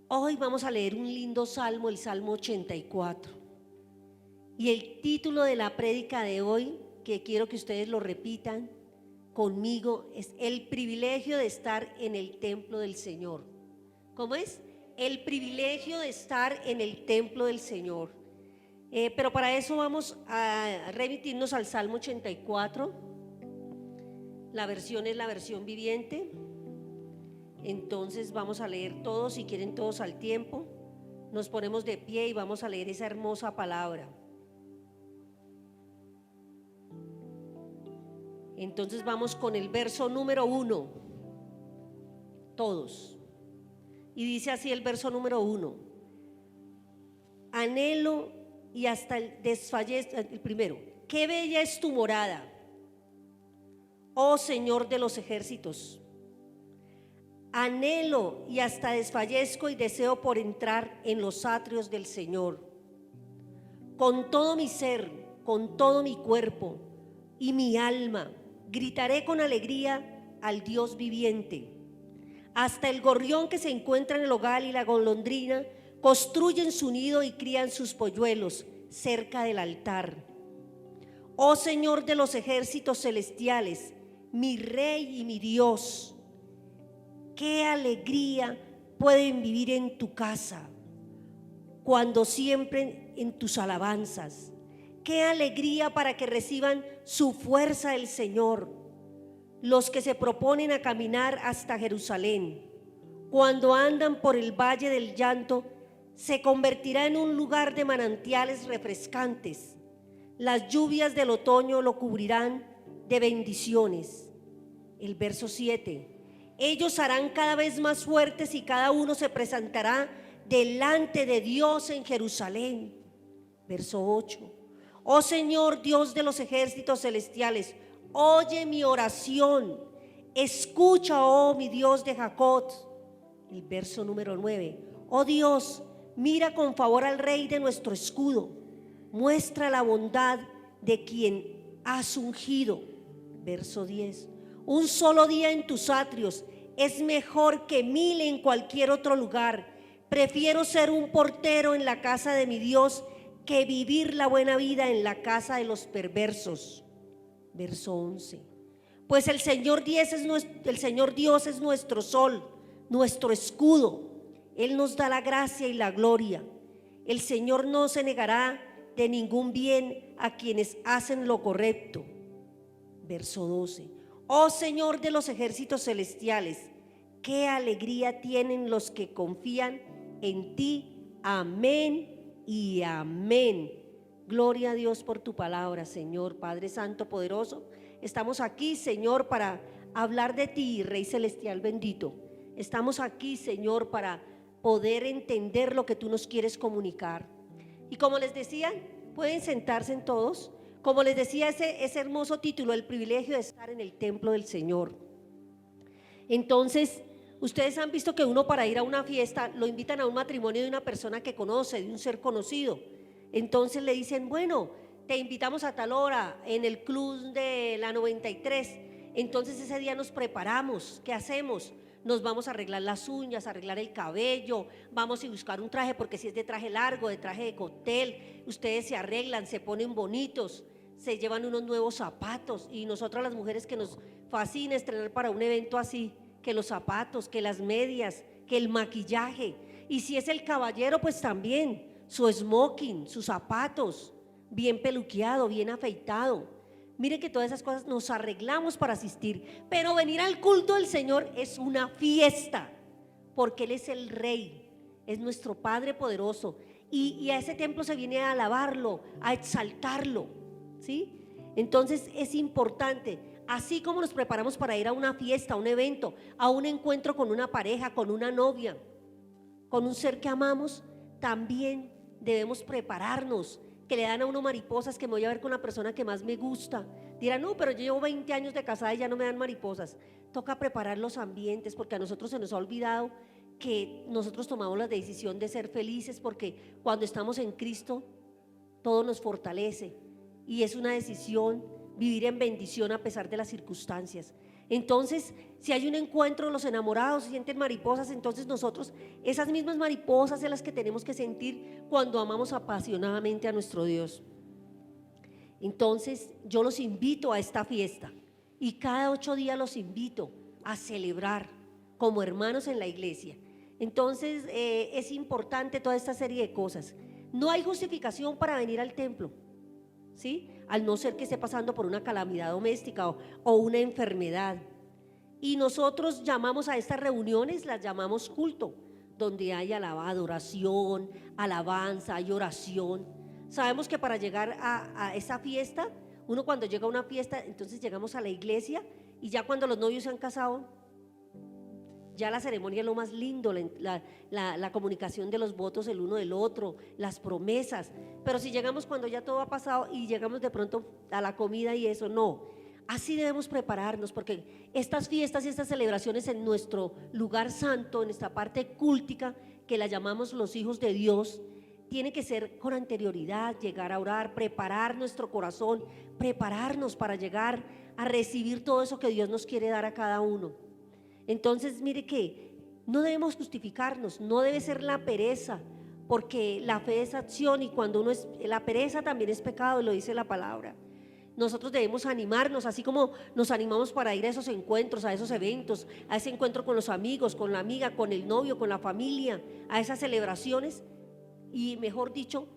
Hoy vamos a leer un lindo salmo, el Salmo 84. Y el título de la prédica de hoy, que quiero que ustedes lo repitan conmigo, es el privilegio de estar en el templo del Señor. ¿Cómo es? El privilegio de estar en el templo del Señor. Pero para eso vamos a remitirnos al Salmo 84. La versión es la versión viviente. Entonces vamos a leer todos, si quieren todos al tiempo. Nos ponemos de pie y vamos a leer esa hermosa palabra. Entonces vamos con el verso número 1, todos. Y dice así el verso número 1: anhelo y hasta el desfallezco. El primero: qué bella es tu morada, oh Señor de los ejércitos. Anhelo y hasta desfallezco y deseo por entrar en los atrios del Señor. Con todo mi ser, con todo mi cuerpo y mi alma, gritaré con alegría al Dios viviente. Hasta el gorrión que se encuentra en el hogar y la golondrina construyen su nido y crían sus polluelos cerca del altar. Oh Señor de los ejércitos celestiales, mi Rey y mi Dios, qué alegría pueden vivir en tu casa cuando siempre en tus alabanzas. Qué alegría para que reciban su fuerza el Señor, los que se proponen a caminar hasta Jerusalén. Cuando andan por el valle del llanto, se convertirá en un lugar de manantiales refrescantes. Las lluvias del otoño lo cubrirán de bendiciones. El verso 7: ellos harán cada vez más fuertes y cada uno se presentará delante de Dios en Jerusalén. Verso 8: oh Señor Dios de los ejércitos celestiales, oye mi oración, escucha, oh mi Dios de Jacob. El verso número 9: oh Dios, mira con favor al Rey de nuestro escudo, muestra la bondad de quien has ungido. Verso 10: un solo día en tus atrios es mejor que 1000 en cualquier otro lugar. Prefiero ser un portero en la casa de mi Dios que vivir la buena vida en la casa de los perversos. Verso 11: pues el Señor Dios es nuestro sol, nuestro escudo. Él nos da la gracia y la gloria. El Señor no se negará de ningún bien a quienes hacen lo correcto. Verso 12: oh Señor de los ejércitos celestiales, qué alegría tienen los que confían en ti. Amén y amén. Gloria a Dios por tu palabra, Señor. Padre Santo poderoso, estamos aquí, Señor, para hablar de ti, Rey Celestial bendito. Estamos aquí, Señor, para poder entender lo que tú nos quieres comunicar. Y como les decía, pueden sentarse en todos. Como les decía, ese hermoso título, el privilegio de estar en el templo del Señor. Entonces, ustedes han visto que uno, para ir a una fiesta, lo invitan a un matrimonio de una persona que conoce, de un ser conocido. Entonces le dicen, bueno, te invitamos a tal hora en el club de la 93. Entonces ese día nos preparamos. ¿Qué hacemos? Nos vamos a arreglar las uñas, a arreglar el cabello, vamos a buscar un traje, porque si es de traje largo, de traje de cóctel, ustedes se arreglan, se ponen bonitos, se llevan unos nuevos zapatos. Y nosotras las mujeres, que nos fascina estrenar para un evento así, que los zapatos, que las medias, que el maquillaje. Y si es el caballero, pues también su smoking, sus zapatos, bien peluqueado, bien afeitado. Miren que todas esas cosas nos arreglamos para asistir. Pero venir al culto del Señor es una fiesta, porque Él es el Rey, es nuestro Padre poderoso. Y a ese templo se viene a alabarlo, a exaltarlo, ¿sí? Entonces es importante, así como nos preparamos para ir a una fiesta, a un evento, a un encuentro con una pareja, con una novia, con un ser que amamos, también debemos prepararnos. Que le dan a uno mariposas, que me voy a ver con la persona que más me gusta. Dirán, no, pero yo llevo 20 años de casada y ya no me dan mariposas. Toca preparar los ambientes, porque a nosotros se nos ha olvidado que nosotros tomamos la decisión de ser felices, porque cuando estamos en Cristo todo nos fortalece y es una decisión vivir en bendición a pesar de las circunstancias. Entonces, si hay un encuentro, los enamorados sienten mariposas, entonces nosotros, esas mismas mariposas son las que tenemos que sentir cuando amamos apasionadamente a nuestro Dios. Entonces, yo los invito a esta fiesta y cada 8 días los invito a celebrar como hermanos en la iglesia. Entonces, es importante toda esta serie de cosas. No hay justificación para venir al templo, ¿sí? Al no ser que esté pasando por una calamidad doméstica o una enfermedad. Y nosotros llamamos a estas reuniones, las llamamos culto, donde hay adoración, alabanza, hay oración. Sabemos que para llegar a esa fiesta, uno cuando llega a una fiesta, entonces llegamos a la iglesia y ya cuando los novios se han casado, ya la ceremonia es lo más lindo, la comunicación de los votos el uno del otro, las promesas. Pero si llegamos cuando ya todo ha pasado y llegamos de pronto a la comida y eso, no. Así debemos prepararnos, porque estas fiestas y estas celebraciones en nuestro lugar santo, en esta parte cúltica que la llamamos los hijos de Dios, tiene que ser con anterioridad, llegar a orar, preparar nuestro corazón, prepararnos para llegar a recibir todo eso que Dios nos quiere dar a cada uno. Entonces, mire que no debemos justificarnos, no debe ser la pereza, porque la fe es acción y cuando uno es, la pereza también es pecado, lo dice la palabra. Nosotros debemos animarnos, así como nos animamos para ir a esos encuentros, a esos eventos, a ese encuentro con los amigos, con la amiga, con el novio, con la familia, a esas celebraciones. Y mejor dicho,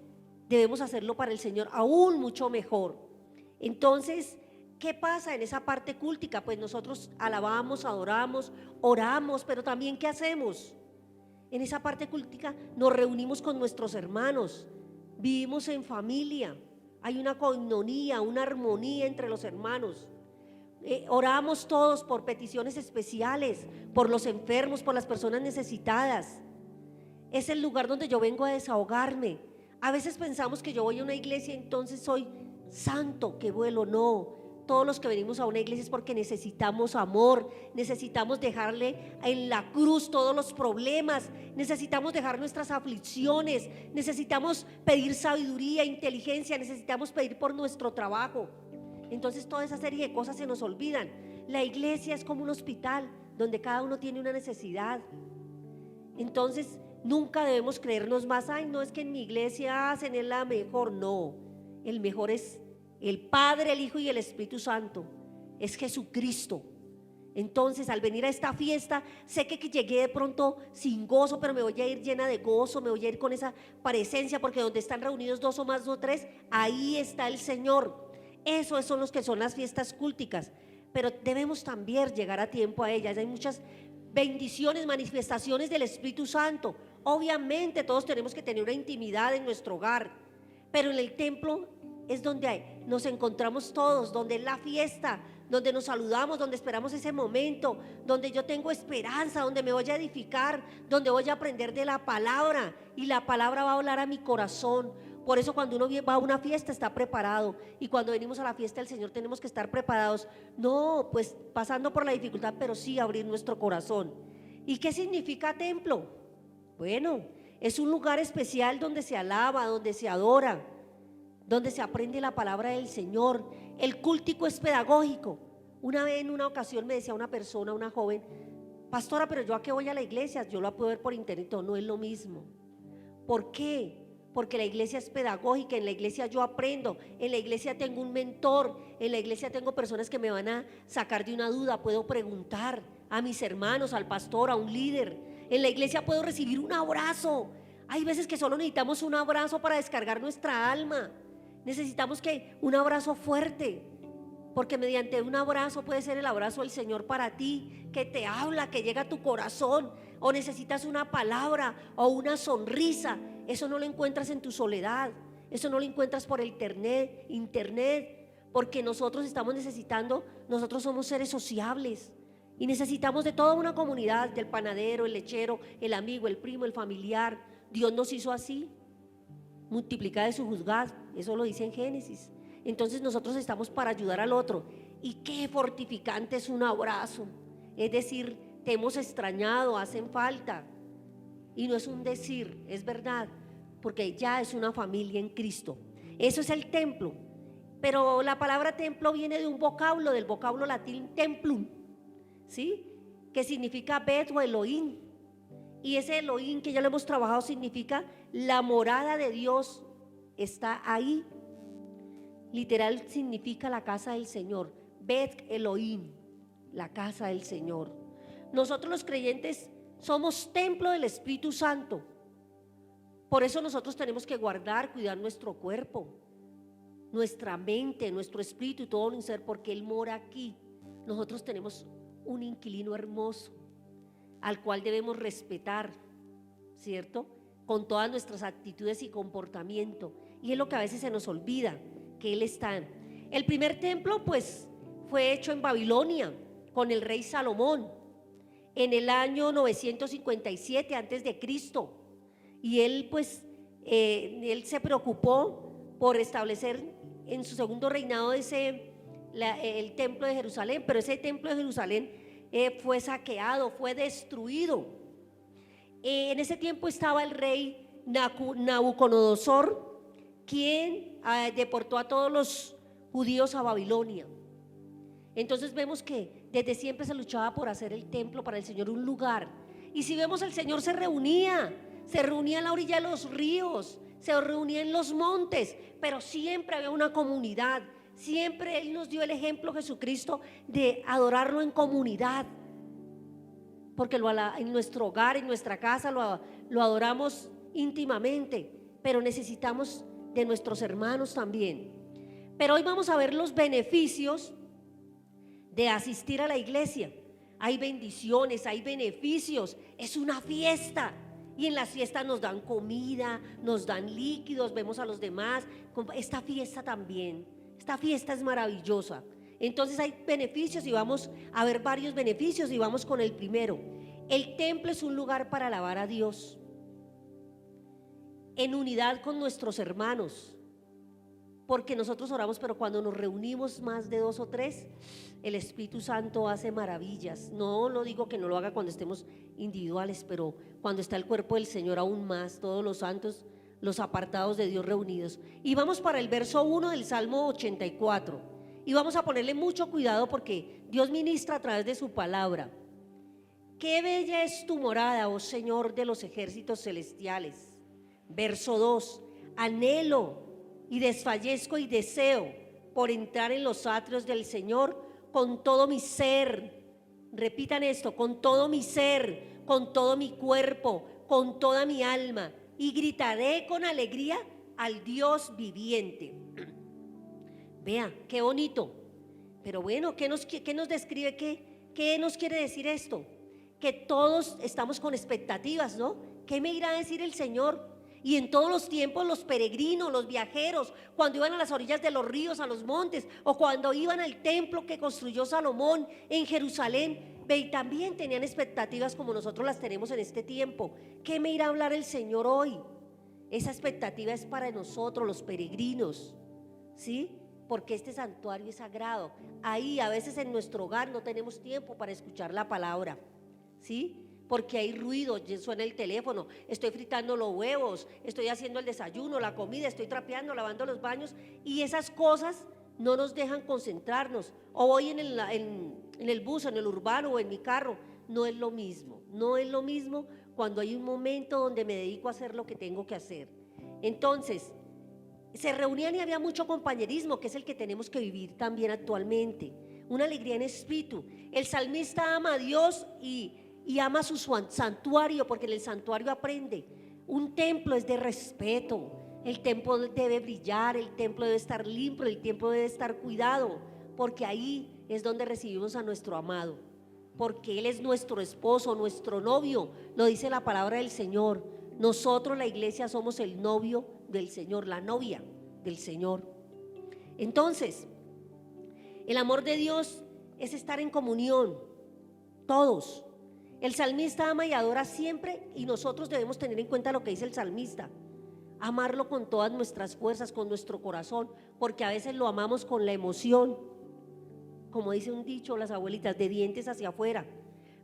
debemos hacerlo para el Señor aún mucho mejor. Entonces, ¿qué pasa en esa parte cúltica? Pues nosotros alabamos, adoramos, oramos, pero también ¿qué hacemos? En esa parte cúltica nos reunimos con nuestros hermanos, vivimos en familia, hay una coinonía, una armonía entre los hermanos. Oramos todos por peticiones especiales, por los enfermos, por las personas necesitadas. Es el lugar donde yo vengo a desahogarme. A veces pensamos que yo voy a una iglesia entonces soy santo, que vuelo, no. Todos los que venimos a una iglesia es porque necesitamos amor, necesitamos dejarle en la cruz todos los problemas, necesitamos dejar nuestras aflicciones, necesitamos pedir sabiduría, inteligencia, necesitamos pedir por nuestro trabajo. Entonces toda esa serie de cosas se nos olvidan. La iglesia es como un hospital donde cada uno tiene una necesidad. Entonces nunca debemos creernos más, ay, no, es que en mi iglesia hacen, es la mejor. No, el mejor es el Padre, el Hijo y el Espíritu Santo, es Jesucristo. Entonces al venir a esta fiesta, sé que llegué de pronto sin gozo, pero me voy a ir llena de gozo, me voy a ir con esa presencia, porque donde están reunidos 2 o más o 3, ahí está el Señor. Esos son los que son las fiestas cúlticas, pero debemos también llegar a tiempo a ellas. Hay muchas bendiciones, manifestaciones del Espíritu Santo. Obviamente todos tenemos que tener una intimidad en nuestro hogar, pero en el templo es donde nos encontramos todos, donde es la fiesta, donde nos saludamos, donde esperamos ese momento, donde yo tengo esperanza, donde me voy a edificar, donde voy a aprender de la palabra y la palabra va a hablar a mi corazón. Por eso cuando uno va a una fiesta está preparado, y cuando venimos a la fiesta del Señor tenemos que estar preparados, no pues pasando por la dificultad, pero sí abrir nuestro corazón. ¿Y qué significa templo? Bueno, es un lugar especial donde se alaba, donde se adora, donde se aprende la palabra del Señor. El cúltico es pedagógico. Una vez en una ocasión me decía una persona, una joven: pastora, pero yo a qué voy a la iglesia, yo la puedo ver por internet. No es lo mismo. ¿Por qué? Porque la iglesia es pedagógica, en la iglesia yo aprendo, en la iglesia tengo un mentor, en la iglesia tengo personas que me van a sacar de una duda, puedo preguntar a mis hermanos, al pastor, a un líder. En la iglesia puedo recibir un abrazo. Hay veces que solo necesitamos un abrazo para descargar nuestra alma. Necesitamos que un abrazo fuerte, porque mediante un abrazo puede ser el abrazo del Señor para ti, que te habla, que llega a tu corazón, o necesitas una palabra o una sonrisa. Eso no lo encuentras en tu soledad, eso no lo encuentras por internet, porque nosotros estamos necesitando, nosotros somos seres sociables y necesitamos de toda una comunidad, del panadero, el lechero, el amigo, el primo, el familiar. Dios nos hizo así. Multiplicad y juzgad, eso lo dice en Génesis. Entonces nosotros estamos para ayudar al otro. Y qué fortificante es un abrazo. Es decir, te hemos extrañado, hacen falta. Y no es un decir, es verdad, porque ya es una familia en Cristo. Eso es el templo. Pero la palabra templo viene de un vocablo, del vocablo latín templum, ¿sí? Que significa Bet o Elohim. Y ese Elohim que ya lo hemos trabajado significa la morada de Dios está ahí. Literal significa la casa del Señor. Bet Elohim, la casa del Señor. Nosotros los creyentes somos templo del Espíritu Santo. Por eso nosotros tenemos que guardar, cuidar nuestro cuerpo, nuestra mente, nuestro espíritu y todo un ser, porque Él mora aquí. Nosotros tenemos un inquilino hermoso al cual debemos respetar, ¿cierto? Con todas nuestras actitudes y comportamiento. Y es lo que a veces se nos olvida, que Él está. El primer templo pues fue hecho en Babilonia con el rey Salomón en el año 957 antes de Cristo. Y él pues él se preocupó por establecer en su segundo reinado el templo de Jerusalén, pero ese templo de Jerusalén fue saqueado, fue destruido. En ese tiempo estaba el rey Nabucodonosor, quien deportó a todos los judíos a Babilonia. Entonces vemos que desde siempre se luchaba por hacer el templo para el Señor un lugar. Y si vemos, el Señor se reunía en la orilla de los ríos, se reunía en los montes, pero siempre había una comunidad. Siempre Él nos dio el ejemplo, Jesucristo, de adorarlo en comunidad, porque en nuestro hogar, en nuestra casa lo adoramos íntimamente, pero necesitamos de nuestros hermanos también. Pero hoy vamos a ver los beneficios de asistir a la iglesia. Hay bendiciones, hay beneficios, es una fiesta. Y en las fiestas nos dan comida, nos dan líquidos, vemos a los demás. Esta fiesta también, esta fiesta es maravillosa. Entonces hay beneficios y vamos a ver varios beneficios y vamos con el primero. El templo es un lugar para alabar a Dios en unidad con nuestros hermanos, porque nosotros oramos, pero cuando nos reunimos más de 2 o 3, el Espíritu Santo hace maravillas. No lo digo que no lo haga cuando estemos individuales, pero cuando está el cuerpo del Señor aún más, todos los santos, los apartados de Dios reunidos. Y vamos para el verso 1 del Salmo 84 y vamos a ponerle mucho cuidado porque Dios ministra a través de su palabra. Qué bella es tu morada, oh Señor de los ejércitos celestiales. Verso 2, anhelo y desfallezco y deseo por entrar en los atrios del Señor con todo mi ser. Repitan esto: con todo mi ser, con todo mi cuerpo, con toda mi alma, y gritaré con alegría al Dios viviente. Vea, qué bonito. Pero bueno, ¿qué nos describe? ¿Qué nos quiere decir esto? Que todos estamos con expectativas, ¿no? ¿Qué me irá a decir el Señor? Y en todos los tiempos los peregrinos, los viajeros, cuando iban a las orillas de los ríos, a los montes, o cuando iban al templo que construyó Salomón en Jerusalén, también tenían expectativas como nosotros las tenemos en este tiempo. ¿Qué me irá a hablar el Señor hoy? Esa expectativa es para nosotros los peregrinos, ¿sí? Porque este santuario es sagrado. Ahí a veces en nuestro hogar no tenemos tiempo para escuchar la palabra, ¿sí? Porque hay ruido, suena el teléfono, estoy fritando los huevos, estoy haciendo el desayuno, la comida, estoy trapeando, lavando los baños, y esas cosas no nos dejan concentrarnos. O voy en el bus, en el urbano o en mi carro. No es lo mismo, no es lo mismo cuando hay un momento donde me dedico a hacer lo que tengo que hacer. Entonces se reunían y había mucho compañerismo, que es el que tenemos que vivir también actualmente, una alegría en espíritu. El salmista ama a Dios y ama su santuario, porque en el santuario aprende. Un templo es de respeto, el templo debe brillar, el templo debe estar limpio, el templo debe estar cuidado, porque ahí es donde recibimos a nuestro amado, porque Él es nuestro esposo, nuestro novio, lo dice la palabra del Señor. Nosotros, la iglesia, somos el novio del Señor, la novia del Señor. Entonces, el amor de Dios es estar en comunión, todos. El salmista ama y adora siempre, y nosotros debemos tener en cuenta lo que dice el salmista: amarlo con todas nuestras fuerzas, con nuestro corazón, porque a veces lo amamos con la emoción, como dice un dicho las abuelitas, de dientes hacia afuera,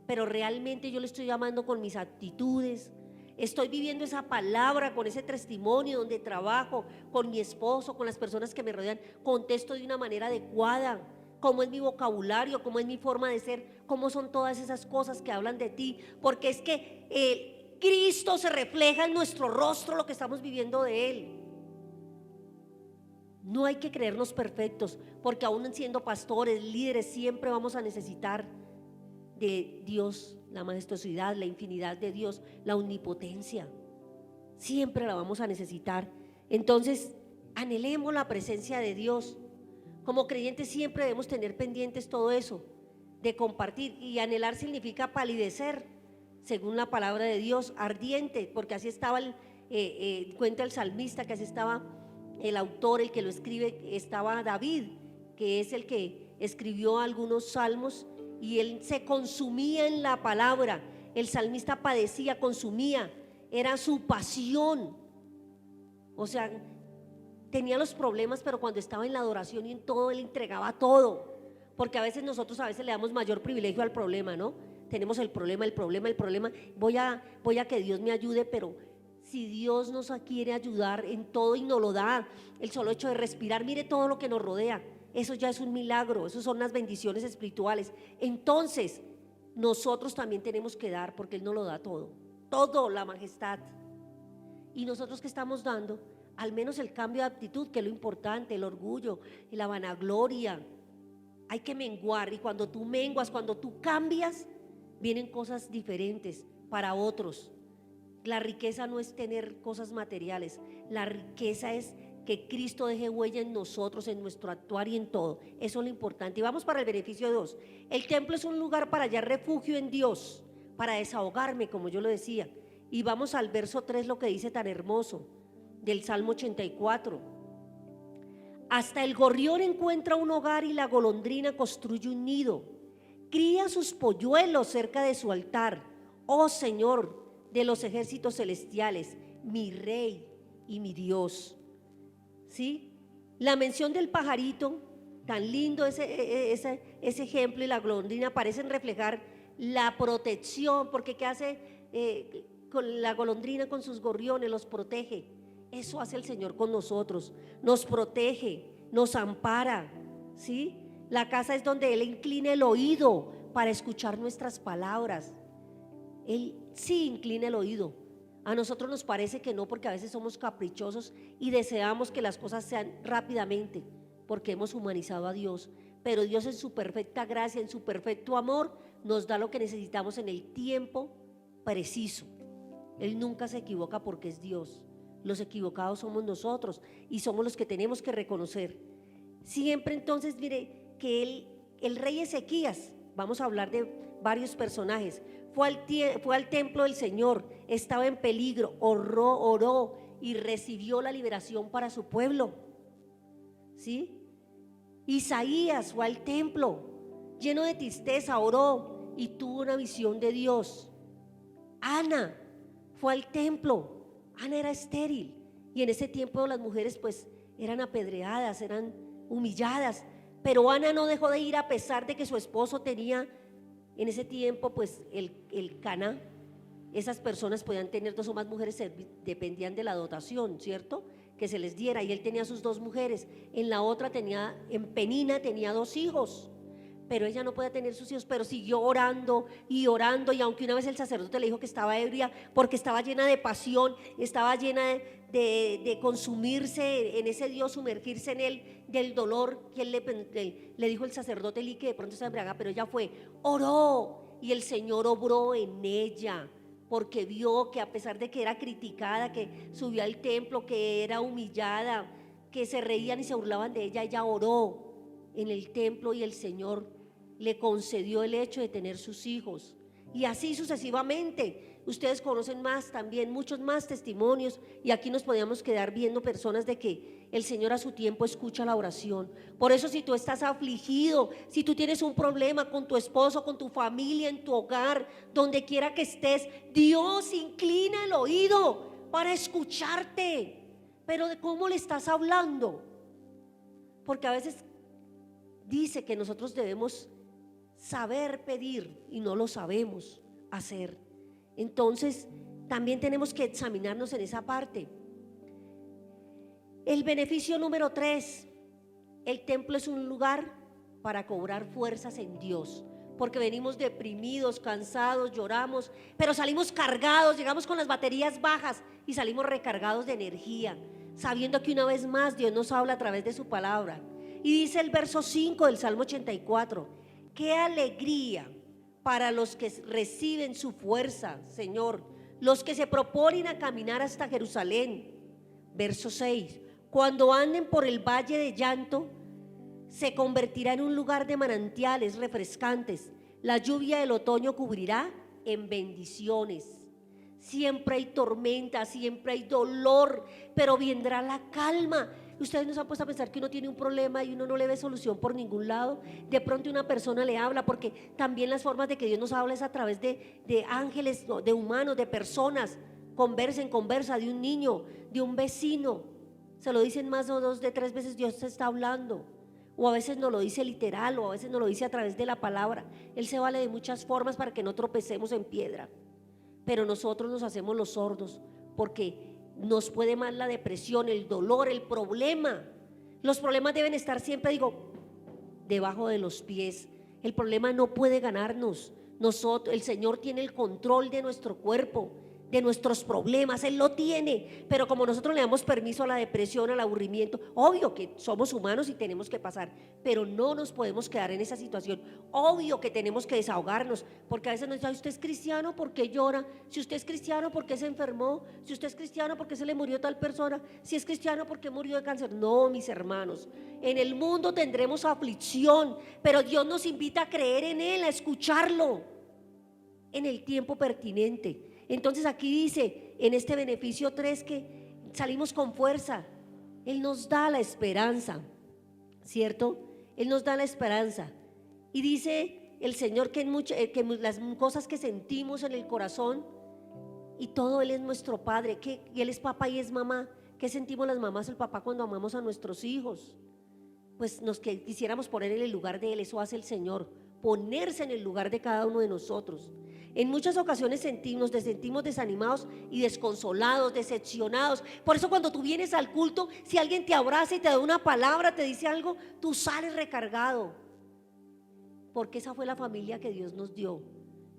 pero realmente yo le estoy amando con mis actitudes. Estoy viviendo esa palabra con ese testimonio donde trabajo, con mi esposo, con las personas que me rodean, contesto de una manera adecuada, cómo es mi vocabulario, cómo es mi forma de ser, cómo son todas esas cosas que hablan de ti, porque es que Cristo se refleja en nuestro rostro, lo que estamos viviendo de Él. No hay que creernos perfectos, porque aún siendo pastores, líderes, siempre vamos a necesitar de Dios, la majestuosidad, la infinidad de Dios, la omnipotencia. Siempre la vamos a necesitar. Entonces, anhelemos la presencia de Dios. Como creyentes siempre debemos tener pendientes todo eso, de compartir. Y anhelar significa palidecer, según la palabra de Dios, ardiente, porque así estaba, cuenta el salmista, que así estaba el autor, el que lo escribe, estaba David, que es el que escribió algunos salmos, y él se consumía en la palabra. El salmista padecía, consumía, era su pasión. O sea, tenía los problemas, pero cuando estaba en la adoración y en todo, él entregaba todo. Porque a veces nosotros le damos mayor privilegio al problema, ¿no? Tenemos el problema, voy a que Dios me ayude, pero si Dios nos quiere ayudar en todo y nos lo da, el solo hecho de respirar, mire todo lo que nos rodea, eso ya es un milagro, eso son las bendiciones espirituales. Entonces, nosotros también tenemos que dar, porque Él nos lo da todo, la majestad. Y nosotros, ¿qué estamos dando? Al menos el cambio de actitud, que es lo importante, el orgullo y la vanagloria. Hay que menguar, y cuando tú menguas, cuando tú cambias, vienen cosas diferentes para otros. La riqueza no es tener cosas materiales, la riqueza es que Cristo deje huella en nosotros, en nuestro actuar y en todo. Eso es lo importante. Y vamos para el beneficio 2. El templo es un lugar para hallar refugio en Dios, para desahogarme, como yo lo decía. Y vamos al verso 3, lo que dice tan hermoso del Salmo 84. Hasta el gorrión encuentra un hogar y la golondrina construye un nido. Cría sus polluelos cerca de su altar. Oh Señor de los ejércitos celestiales, mi Rey y mi Dios. ¿Sí? La mención del pajarito, tan lindo ese ejemplo, y la golondrina parecen reflejar la protección, porque ¿qué hace con la golondrina con sus gorriones? Los protege. Eso hace el Señor con nosotros, nos protege, nos ampara, ¿sí? La casa es donde Él inclina el oído para escuchar nuestras palabras. Él sí inclina el oído. A nosotros nos parece que no, porque a veces somos caprichosos y deseamos que las cosas sean rápidamente, porque hemos humanizado a Dios. Pero Dios, en su perfecta gracia, en su perfecto amor, nos da lo que necesitamos en el tiempo preciso. Él nunca se equivoca, porque es Dios. Los equivocados somos nosotros, y somos los que tenemos que reconocer. Siempre, entonces, mire que el rey Ezequías, vamos a hablar de varios personajes, fue al templo del Señor, estaba en peligro, oró y recibió la liberación para su pueblo. ¿Sí? Isaías fue al templo, lleno de tristeza, oró y tuvo una visión de Dios. Ana fue al templo. Ana era estéril, y en ese tiempo las mujeres pues eran apedreadas, eran humilladas, pero Ana no dejó de ir, a pesar de que su esposo tenía en ese tiempo pues el Cana. Esas personas podían tener 2 o más mujeres, dependían de la dotación, ¿cierto?, que se les diera, y él tenía sus 2 mujeres. En la otra en Penina tenía 2 hijos, pero ella no podía tener sus hijos, pero siguió orando, y aunque una vez el sacerdote le dijo que estaba ebria, porque estaba llena de pasión, estaba llena de consumirse en ese Dios, sumergirse en él, del dolor que él le dijo el sacerdote, y que de pronto se embriagaba, pero ella oró, y el Señor obró en ella, porque vio que, a pesar de que era criticada, que subió al templo, que era humillada, que se reían y se burlaban de ella, ella oró en el templo, y el Señor le concedió el hecho de tener sus hijos. Y así sucesivamente. Ustedes conocen más también, muchos más testimonios, y aquí nos podíamos quedar viendo personas de que el Señor a su tiempo escucha la oración. Por eso, si tú estás afligido, si tú tienes un problema con tu esposo, con tu familia, en tu hogar, donde quiera que estés, Dios inclina el oído para escucharte. Pero ¿de cómo le estás hablando? Porque a veces dice que nosotros debemos saber pedir y no lo sabemos hacer. Entonces también tenemos que examinarnos en esa parte. El beneficio número 3: el templo es un lugar para cobrar fuerzas en Dios, porque venimos deprimidos, cansados, lloramos, pero salimos cargados, llegamos con las baterías bajas y salimos recargados de energía, sabiendo que una vez más Dios nos habla a través de su palabra. Y dice el verso 5 del Salmo 84: qué alegría para los que reciben su fuerza, Señor, los que se proponen a caminar hasta Jerusalén. Verso 6: cuando anden por el valle de llanto, se convertirá en un lugar de manantiales refrescantes. La lluvia del otoño cubrirá en bendiciones. Siempre hay tormenta, siempre hay dolor, pero vendrá la calma. Ustedes nos han puesto a pensar que uno tiene un problema y uno no le ve solución por ningún lado. De pronto una persona le habla, porque también las formas de que Dios nos habla es a través de ángeles, de humanos, de personas. Conversa de un niño, de un vecino. Se lo dicen más de 2, de 3 veces, Dios se está hablando. O a veces nos lo dice literal, o a veces nos lo dice a través de la palabra. Él se vale de muchas formas para que no tropecemos en piedra. Pero nosotros nos hacemos los sordos, porque nos puede más la depresión, el dolor, el problema. Los problemas deben estar siempre, debajo de los pies. El problema no puede ganarnos. El Señor tiene el control de nuestro cuerpo, de nuestros problemas, Él lo tiene. Pero como nosotros le damos permiso a la depresión, al aburrimiento, obvio que somos humanos y tenemos que pasar, pero no nos podemos quedar en esa situación. Obvio que tenemos que desahogarnos, porque a veces nos dicen: ¿usted es cristiano? ¿Por qué llora? Si usted es cristiano, ¿por qué se enfermó? Si usted es cristiano, ¿por qué se le murió tal persona? Si es cristiano, ¿por qué murió de cáncer? No, mis hermanos, en el mundo tendremos aflicción, pero Dios nos invita a creer en Él, a escucharlo en el tiempo pertinente. Entonces aquí dice en este beneficio 3 que salimos con fuerza. Él nos da la esperanza, ¿cierto? Él nos da la esperanza. Y dice el Señor que las cosas que sentimos en el corazón, y todo Él es nuestro Padre, y Él es papá y es mamá. ¿Qué sentimos las mamás, el papá, cuando amamos a nuestros hijos? Pues quisiéramos poner en el lugar de Él. Eso hace el Señor, ponerse en el lugar de cada uno de nosotros. En muchas ocasiones nos sentimos desanimados y desconsolados, decepcionados. Por eso cuando tú vienes al culto, si alguien te abraza y te da una palabra, te dice algo, tú sales recargado, porque esa fue la familia que Dios nos dio,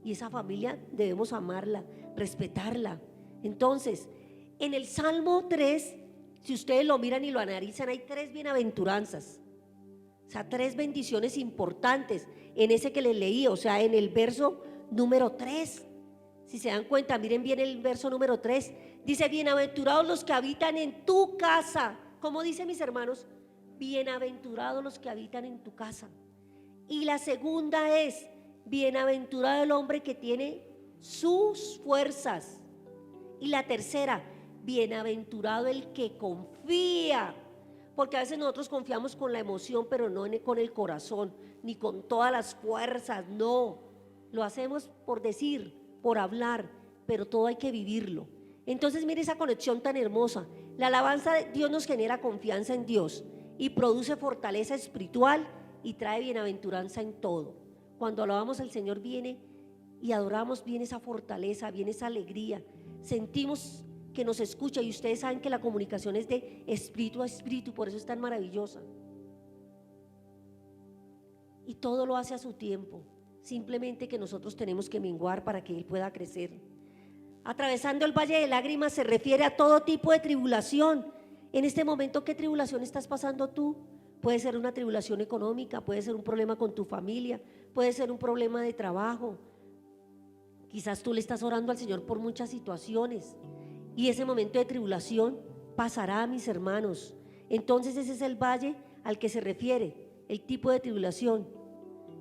y esa familia debemos amarla, respetarla. Entonces, en el Salmo 3, si ustedes lo miran y lo analizan, hay 3 bienaventuranzas, o sea, 3 bendiciones importantes en ese que les leí, o sea, en el verso número 3. Si se dan cuenta, miren bien el verso número 3. Dice: bienaventurados los que habitan en tu casa. ¿Cómo dice, mis hermanos? Bienaventurados los que habitan en tu casa. Y la segunda es: bienaventurado el hombre que tiene sus fuerzas. Y la tercera: bienaventurado el que confía. Porque a veces nosotros confiamos con la emoción, pero no con el corazón, ni con todas las fuerzas, no. Lo hacemos por decir, por hablar, pero todo hay que vivirlo. Entonces mire esa conexión tan hermosa. La alabanza de Dios nos genera confianza en Dios y produce fortaleza espiritual y trae bienaventuranza en todo. Cuando alabamos al Señor viene y adoramos, viene esa fortaleza, viene esa alegría. Sentimos que nos escucha, y ustedes saben que la comunicación es de espíritu a espíritu, por eso es tan maravillosa. Y todo lo hace a su tiempo. Simplemente que nosotros tenemos que menguar para que Él pueda crecer. Atravesando el valle de lágrimas se refiere a todo tipo de tribulación. En este momento, ¿qué tribulación estás pasando tú? Puede ser una tribulación económica, puede ser un problema con tu familia, puede ser un problema de trabajo. Quizás tú le estás orando al Señor por muchas situaciones, y ese momento de tribulación pasará, mis hermanos. Entonces ese es el valle al que se refiere, el tipo de tribulación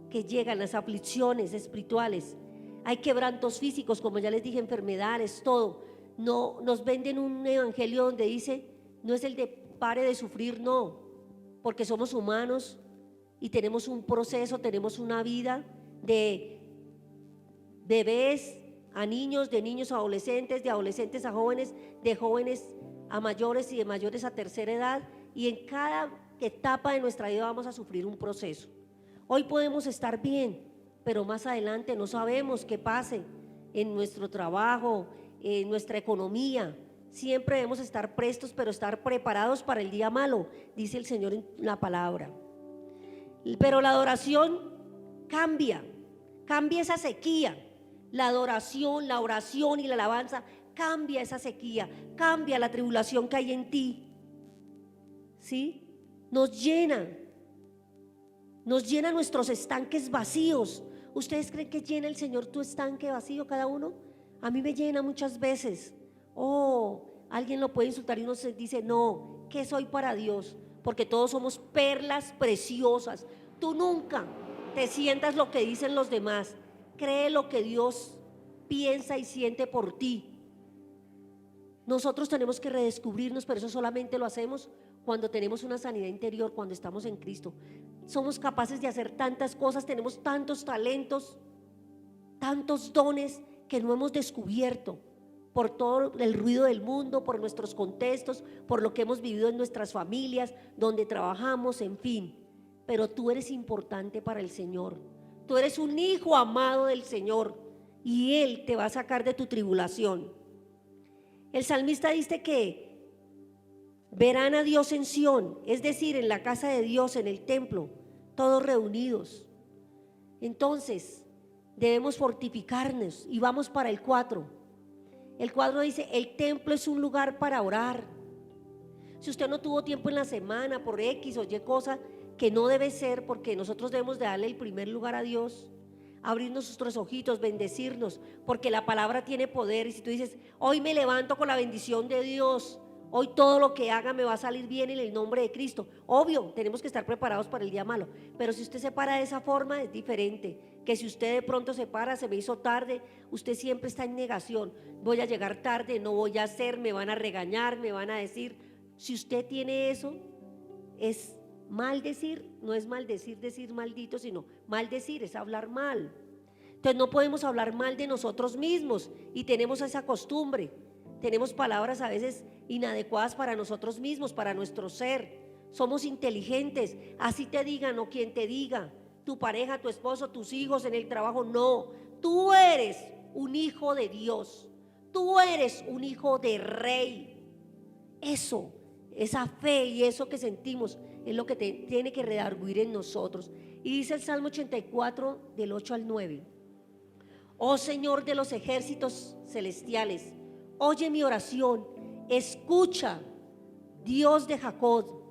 que llegan, las aflicciones espirituales. Hay quebrantos físicos, como ya les dije, enfermedades, todo. No nos venden un evangelio donde dice, no es el de pare de sufrir, no, porque somos humanos y tenemos un proceso, tenemos una vida de bebés a niños, de niños a adolescentes, de adolescentes a jóvenes, de jóvenes a mayores y de mayores a tercera edad, y en cada etapa de nuestra vida vamos a sufrir un proceso. Hoy podemos estar bien, pero más adelante no sabemos qué pase en nuestro trabajo, en nuestra economía. Siempre debemos estar prestos, pero estar preparados para el día malo, dice el Señor en la palabra. Pero la adoración cambia esa sequía. La adoración, la oración y la alabanza cambia esa sequía, cambia la tribulación que hay en ti. ¿Sí? Nos llena nuestros estanques vacíos. ¿Ustedes creen que llena el Señor tu estanque vacío cada uno? A mí me llena muchas veces. Alguien lo puede insultar y uno se dice, no, ¿qué soy para Dios? Porque todos somos perlas preciosas. Tú nunca te sientas lo que dicen los demás. Cree lo que Dios piensa y siente por ti. Nosotros tenemos que redescubrirnos, pero eso solamente lo hacemos cuando tenemos una sanidad interior, cuando estamos en Cristo. Somos capaces de hacer tantas cosas, tenemos tantos talentos, tantos dones que no hemos descubierto por todo el ruido del mundo, por nuestros contextos, por lo que hemos vivido en nuestras familias, donde trabajamos, en fin. Pero tú eres importante para el Señor. Tú eres un hijo amado del Señor y Él te va a sacar de tu tribulación. El salmista dice que verán a Dios en Sión, es decir, en la casa de Dios, en el templo, todos reunidos. Entonces debemos fortificarnos y vamos para el 4. El 4 dice, el templo es un lugar para orar. Si usted no tuvo tiempo en la semana por X o Y cosa, que no debe ser, porque nosotros debemos de darle el primer lugar a Dios, abrir nuestros ojitos, bendecirnos, porque la palabra tiene poder. Y si tú dices, hoy me levanto con la bendición de Dios, hoy todo lo que haga me va a salir bien en el nombre de Cristo. Obvio, tenemos que estar preparados para el día malo, pero si usted se para de esa forma es diferente que si usted de pronto se para, se me hizo tarde, usted siempre está en negación. Voy a llegar tarde, no voy a hacer, me van a regañar, me van a decir. Si usted tiene eso, es maldecir, no es maldecir, decir maldito, sino maldecir es hablar mal. Entonces no podemos hablar mal de nosotros mismos y tenemos esa costumbre. Tenemos palabras a veces inadecuadas para nosotros mismos, para nuestro ser. Somos inteligentes, así te digan o quien te diga, tu pareja, tu esposo, tus hijos en el trabajo, no. Tú eres un hijo de Dios, tú eres un hijo de Rey. Eso, esa fe y eso que sentimos es lo que tiene que redarguir en nosotros. Y dice el Salmo 84 del 8 al 9: oh Señor de los ejércitos celestiales, oye mi oración, escucha, Dios de Jacob.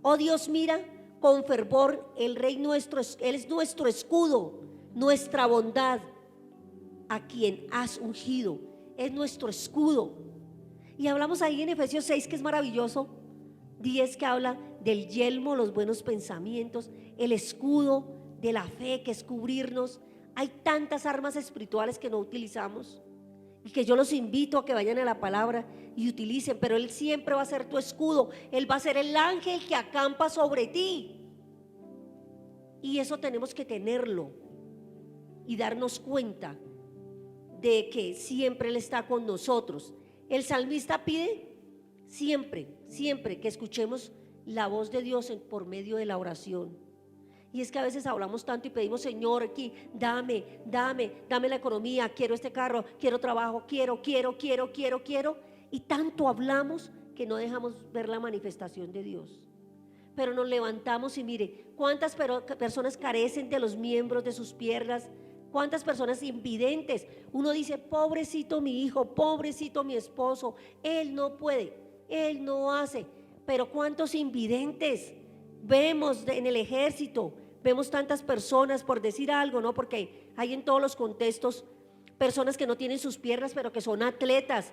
Oh Dios, mira con fervor el Rey nuestro, Él es nuestro escudo, nuestra bondad, a quien has ungido, es nuestro escudo. Y hablamos ahí en Efesios 6, que es maravilloso, 10, que habla del yelmo, los buenos pensamientos, el escudo de la fe, que es cubrirnos. Hay tantas armas espirituales que no utilizamos y que yo los invito a que vayan a la palabra y utilicen, pero Él siempre va a ser tu escudo. Él va a ser el ángel que acampa sobre ti, y eso tenemos que tenerlo y darnos cuenta de que siempre Él está con nosotros. El salmista pide siempre, siempre que escuchemos la voz de Dios por medio de la oración. Y es que a veces hablamos tanto y pedimos, Señor, aquí, dame la economía, quiero este carro, quiero trabajo, quiero, y tanto hablamos que no dejamos ver la manifestación de Dios. Pero nos levantamos y mire, cuántas personas carecen de los miembros de sus piernas, cuántas personas invidentes. Uno dice, pobrecito mi hijo, pobrecito mi esposo, él no puede, él no hace. Pero cuántos invidentes vemos en el ejército, vemos tantas personas, por decir algo, ¿no? Porque hay en todos los contextos personas que no tienen sus piernas, pero que son atletas.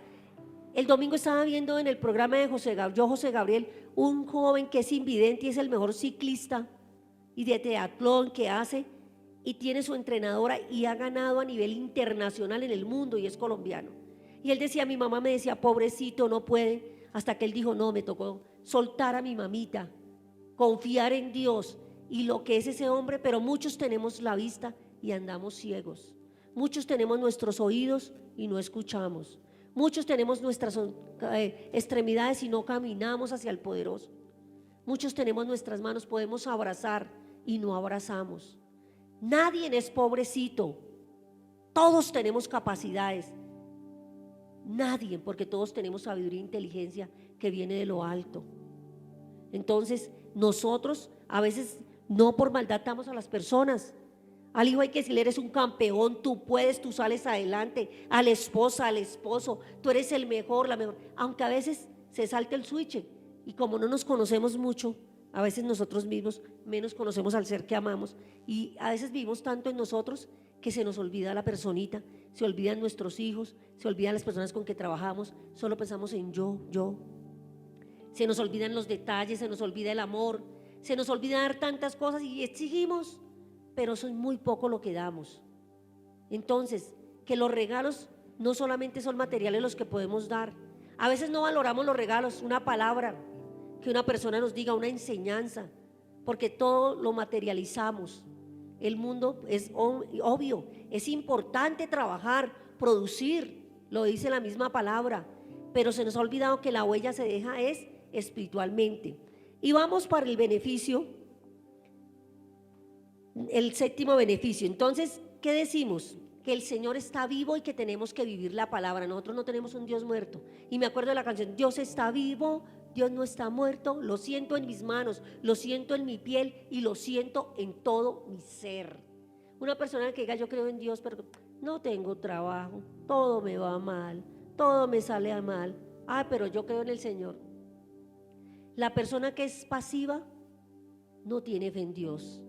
El domingo estaba viendo en el programa de José Gabriel, un joven que es invidente y es el mejor ciclista y de triatlón que hace, y tiene su entrenadora y ha ganado a nivel internacional en el mundo y es colombiano. Y él decía, mi mamá me decía, pobrecito, no puede, hasta que él dijo, no, me tocó soltar a mi mamita, confiar en Dios y lo que es ese hombre. Pero muchos tenemos la vista y andamos ciegos, muchos tenemos nuestros oídos y no escuchamos, muchos tenemos nuestras extremidades y no caminamos hacia el poderoso, muchos tenemos nuestras manos, podemos abrazar y no abrazamos. Nadie es pobrecito, todos tenemos capacidades, nadie, porque todos tenemos sabiduría e inteligencia que viene de lo alto. Entonces nosotros a veces No por maldad damos a las personas. Al hijo hay que decirle: eres un campeón, tú puedes, tú sales adelante. A la esposa, al esposo, tú eres el mejor, la mejor. Aunque a veces se salte el switch, y como no nos conocemos mucho, a veces nosotros mismos menos conocemos al ser que amamos, y a veces vivimos tanto en nosotros que se nos olvida la personita, se olvidan nuestros hijos, se olvidan las personas con que trabajamos, solo pensamos en yo. Se nos olvidan los detalles, se nos olvida el amor, se nos olvida dar tantas cosas y exigimos, pero eso es muy poco lo que damos. Entonces, que los regalos no solamente son materiales los que podemos dar. A veces no valoramos los regalos, una palabra que una persona nos diga, una enseñanza, porque todo lo materializamos. El mundo es obvio, es importante trabajar, producir, lo dice la misma palabra, pero se nos ha olvidado que la huella se deja es espiritualmente. Y vamos para el beneficio, el séptimo beneficio. Entonces, ¿qué decimos? Que el Señor está vivo y que tenemos que vivir la palabra. Nosotros no tenemos un Dios muerto. Y me acuerdo de la canción: Dios está vivo, Dios no está muerto, lo siento en mis manos, lo siento en mi piel y lo siento en todo mi ser. Una persona que diga: yo creo en Dios, pero no tengo trabajo, todo me va mal, todo me sale a mal. Pero yo creo en el Señor. La persona que es pasiva no tiene fe en Dios.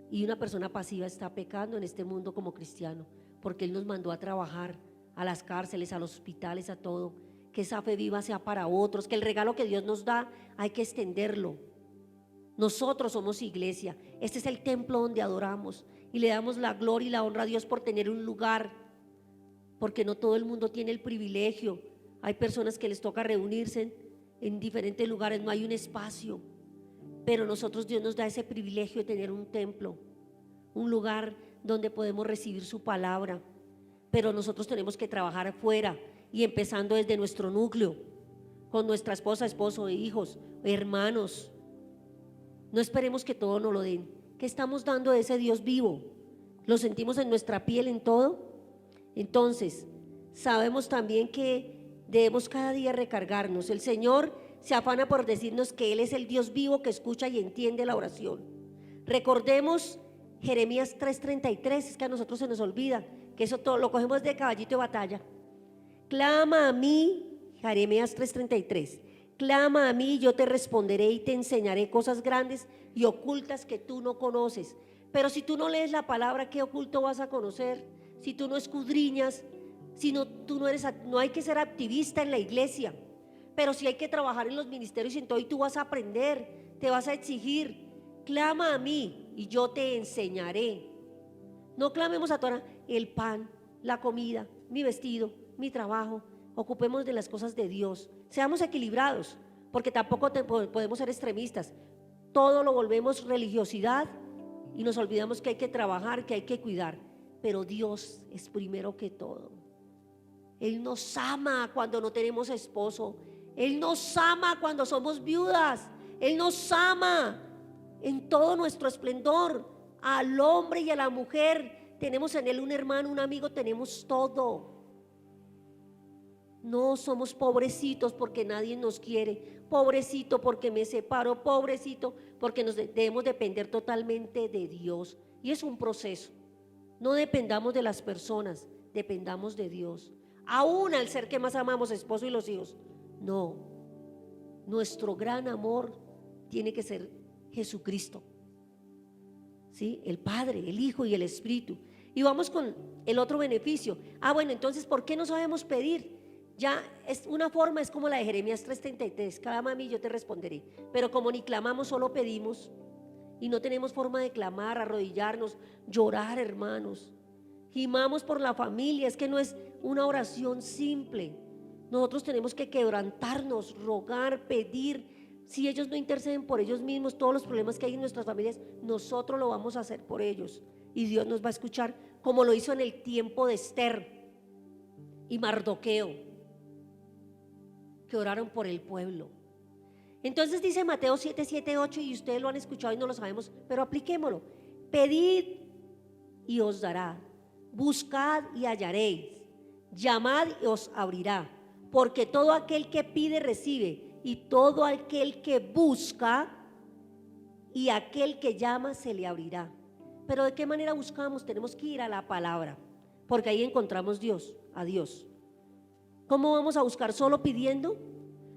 Y una persona pasiva está pecando en este mundo como cristiano, porque Él nos mandó a trabajar a las cárceles, a los hospitales, a todo. Que esa fe viva sea para otros, que el regalo que Dios nos da hay que extenderlo. Nosotros somos iglesia, este es el templo donde adoramos y le damos la gloria y la honra a Dios por tener un lugar, porque no todo el mundo tiene el privilegio. Hay personas que les toca reunirse en diferentes lugares, no hay un espacio. Pero nosotros, Dios nos da ese privilegio de tener un templo, un lugar donde podemos recibir su palabra. Pero nosotros tenemos que trabajar afuera y empezando desde nuestro núcleo, con nuestra esposa, esposo, hijos, hermanos. No esperemos que todo nos lo den. ¿Qué estamos dando de ese Dios vivo? ¿Lo sentimos en nuestra piel, en todo? Entonces, sabemos también que debemos cada día recargarnos. El Señor se afana por decirnos que Él es el Dios vivo que escucha y entiende la oración. Recordemos Jeremías 3:33, es que a nosotros se nos olvida, que eso todo lo cogemos de caballito de batalla. Clama a mí, Jeremías 3:33, clama a mí, yo te responderé y te enseñaré cosas grandes y ocultas que tú no conoces. Pero si tú no lees la palabra, ¿qué oculto vas a conocer? Si tú no escudriñas, si no, tú no eres, no hay que ser activista en la iglesia, pero sí hay que trabajar en los ministerios y en todo, y tú vas a aprender, te vas a exigir. Clama a mí y yo te enseñaré. No clamemos a toda el pan, la comida, mi vestido, mi trabajo. Ocupemos de las cosas de Dios. Seamos equilibrados, porque tampoco podemos ser extremistas. Todo lo volvemos religiosidad y nos olvidamos que hay que trabajar, que hay que cuidar. Pero Dios es primero que todo. Él nos ama cuando no tenemos esposo. Él nos ama cuando somos viudas. Él nos ama en todo nuestro esplendor. Al hombre y a la mujer tenemos en Él un hermano, un amigo, tenemos todo. No somos pobrecitos porque nadie nos quiere, pobrecito porque me separo, pobrecito porque nos debemos depender totalmente de Dios. Y es un proceso. No dependamos de las personas, dependamos de Dios. Aún al ser que más amamos, esposo y los hijos. No, nuestro gran amor tiene que ser Jesucristo, ¿sí? El Padre, el Hijo y el Espíritu. Y vamos con el otro beneficio. Bueno, entonces, ¿por qué no sabemos pedir? Ya es una forma, es como la de Jeremías 3:33, clama a mí, yo te responderé. Pero como ni clamamos, solo pedimos, y no tenemos forma de clamar, arrodillarnos, llorar, hermanos. Gimamos por la familia, es que no es una oración simple. Nosotros tenemos que quebrantarnos, rogar, pedir. Si ellos no interceden por ellos mismos, todos los problemas que hay en nuestras familias, nosotros lo vamos a hacer por ellos. Y Dios nos va a escuchar, como lo hizo en el tiempo de Esther y Mardoqueo, que oraron por el pueblo. Entonces dice Mateo 7:7-8, y ustedes lo han escuchado y no lo sabemos, pero apliquémoslo. Pedid y os dará, buscad y hallaréis, llamad y os abrirá, porque todo aquel que pide recibe, y todo aquel que busca y aquel que llama se le abrirá. Pero ¿de qué manera buscamos? Tenemos que ir a la palabra, porque ahí encontramos a Dios. ¿Cómo vamos a buscar? ¿Solo pidiendo?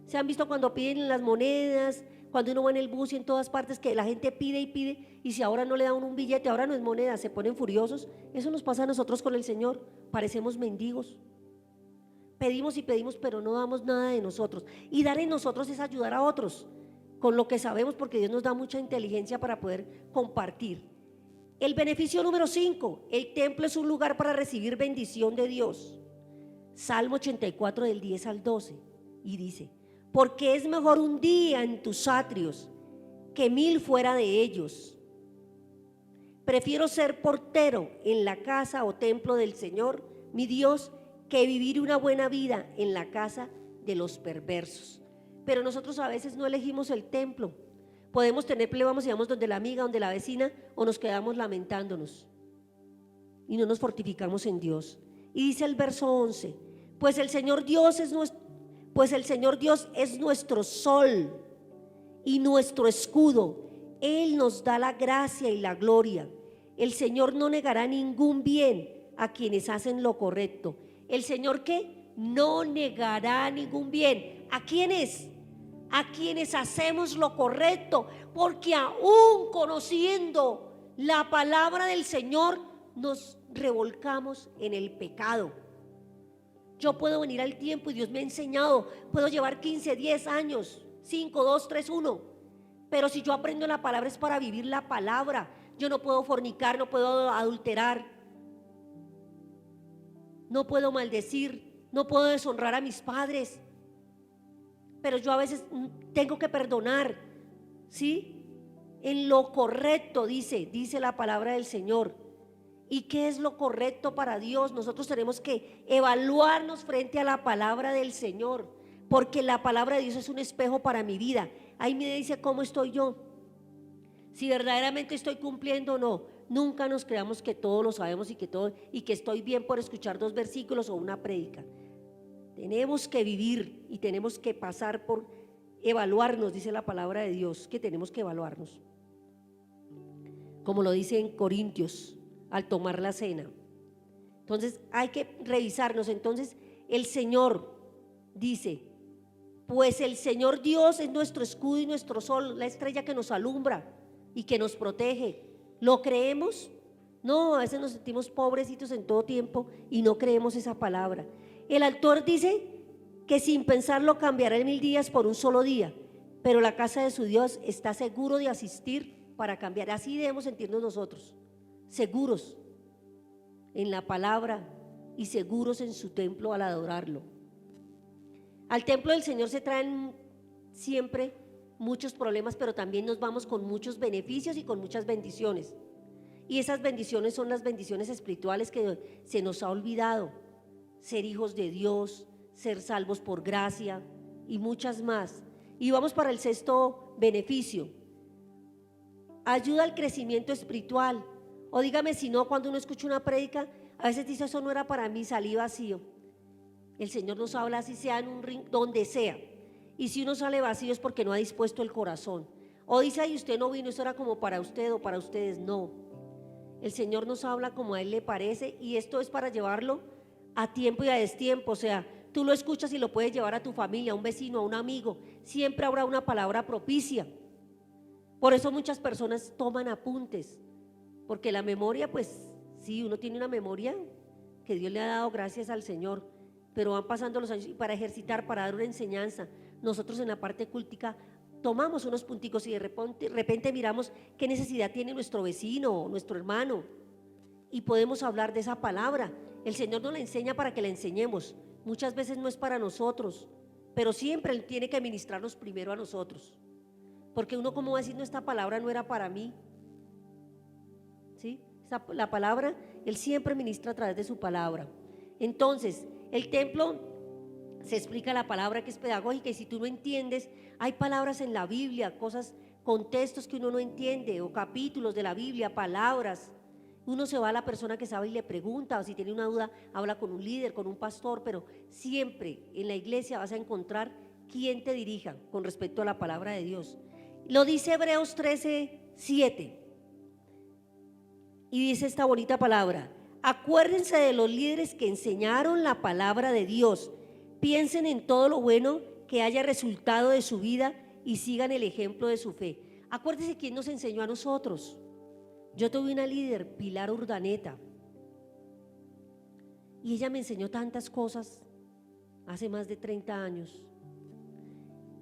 ¿Se han visto cuando piden las monedas, cuando uno va en el bus y en todas partes que la gente pide y pide, y si ahora no le dan un billete, ahora no es moneda, se ponen furiosos? Eso nos pasa a nosotros con el Señor, parecemos mendigos. Pedimos y pedimos, pero no damos nada de nosotros. Y dar en nosotros es ayudar a otros con lo que sabemos, porque Dios nos da mucha inteligencia para poder compartir. El beneficio número 5, el templo es un lugar para recibir bendición de Dios. Salmo 84 del 10 al 12, y dice: porque es mejor un día en tus atrios que 1000 fuera de ellos. Prefiero ser portero en la casa o templo del Señor, mi Dios, que vivir una buena vida en la casa de los perversos. Pero nosotros a veces no elegimos el templo. Podemos tener problemas y vamos donde la amiga, donde la vecina, o nos quedamos lamentándonos y no nos fortificamos en Dios. Y dice el verso 11: pues el Señor Dios es nuestro sol y nuestro escudo. Él nos da la gracia y la gloria. El Señor no negará ningún bien a quienes hacen lo correcto. ¿El Señor qué? No negará ningún bien. ¿A quiénes? A quienes hacemos lo correcto, porque aún conociendo la palabra del Señor nos revolcamos en el pecado. Yo puedo venir al tiempo y Dios me ha enseñado, puedo llevar 15, 10 años, 5, 2, 3, 1, pero si yo aprendo la palabra es para vivir la palabra. Yo no puedo fornicar, no puedo adulterar, no puedo maldecir, no puedo deshonrar a mis padres, pero yo a veces tengo que perdonar, ¿sí? En lo correcto, dice la palabra del Señor. ¿Y qué es lo correcto para Dios? Nosotros tenemos que evaluarnos frente a la palabra del Señor, porque la palabra de Dios es un espejo para mi vida. Ahí me dice cómo estoy yo, si verdaderamente estoy cumpliendo o no. Nunca nos creamos que todo lo sabemos y que estoy bien por escuchar 2 versículos o una prédica. Tenemos que vivir y tenemos que pasar por evaluarnos, dice la palabra de Dios, que tenemos que evaluarnos. Como lo dice en Corintios, al tomar la cena. Entonces hay que revisarnos. Entonces el Señor dice: pues el Señor Dios es nuestro escudo y nuestro sol, la estrella que nos alumbra y que nos protege. ¿Lo creemos? No, a veces nos sentimos pobrecitos en todo tiempo y no creemos esa palabra. El autor dice que sin pensarlo cambiará en 1000 días por un solo día, pero la casa de su Dios está seguro de asistir para cambiar. Así debemos sentirnos nosotros, seguros en la palabra y seguros en su templo al adorarlo. Al templo del Señor se traen siempre muchos problemas, pero también nos vamos con muchos beneficios y con muchas bendiciones. Y esas bendiciones son las bendiciones espirituales que se nos ha olvidado: ser hijos de Dios, ser salvos por gracia y muchas más. Y vamos para el 6º beneficio: ayuda al crecimiento espiritual. O dígame si no, cuando uno escucha una prédica, a veces dice: eso no era para mí, salí vacío. El Señor nos habla así sea en un ring, donde sea. Y si uno sale vacío es porque no ha dispuesto el corazón. O dice: ay, usted no vino, eso era como para usted o para ustedes. No, el Señor nos habla como a Él le parece, y esto es para llevarlo a tiempo y a destiempo. O sea, tú lo escuchas y lo puedes llevar a tu familia, a un vecino, a un amigo. Siempre habrá una palabra propicia. Por eso muchas personas toman apuntes, porque la memoria, pues sí, uno tiene una memoria que Dios le ha dado, gracias al Señor, pero van pasando los años y para ejercitar, para dar una enseñanza, nosotros en la parte cultica tomamos unos punticos y de repente miramos qué necesidad tiene nuestro vecino o nuestro hermano y podemos hablar de esa palabra. El Señor nos la enseña para que la enseñemos. Muchas veces no es para nosotros, pero siempre Él tiene que ministrarnos primero a nosotros, porque uno, ¿cómo va a decir: no, esta palabra no era para mí? ¿Sí? La palabra, Él siempre ministra a través de su palabra. Entonces, el templo, se explica la palabra que es pedagógica, y si tú no entiendes, hay palabras en la Biblia, cosas, contextos que uno no entiende, o capítulos de la Biblia, palabras. Uno se va a la persona que sabe y le pregunta, o si tiene una duda, habla con un líder, con un pastor, pero siempre en la iglesia vas a encontrar quien te dirija con respecto a la palabra de Dios. Lo dice Hebreos 13, 7. Y dice esta bonita palabra: acuérdense de los líderes que enseñaron la palabra de Dios. Piensen en todo lo bueno que haya resultado de su vida y sigan el ejemplo de su fe. Acuérdense quién nos enseñó a nosotros. Yo tuve una líder, Pilar Urdaneta, y ella me enseñó tantas cosas hace más de 30 años.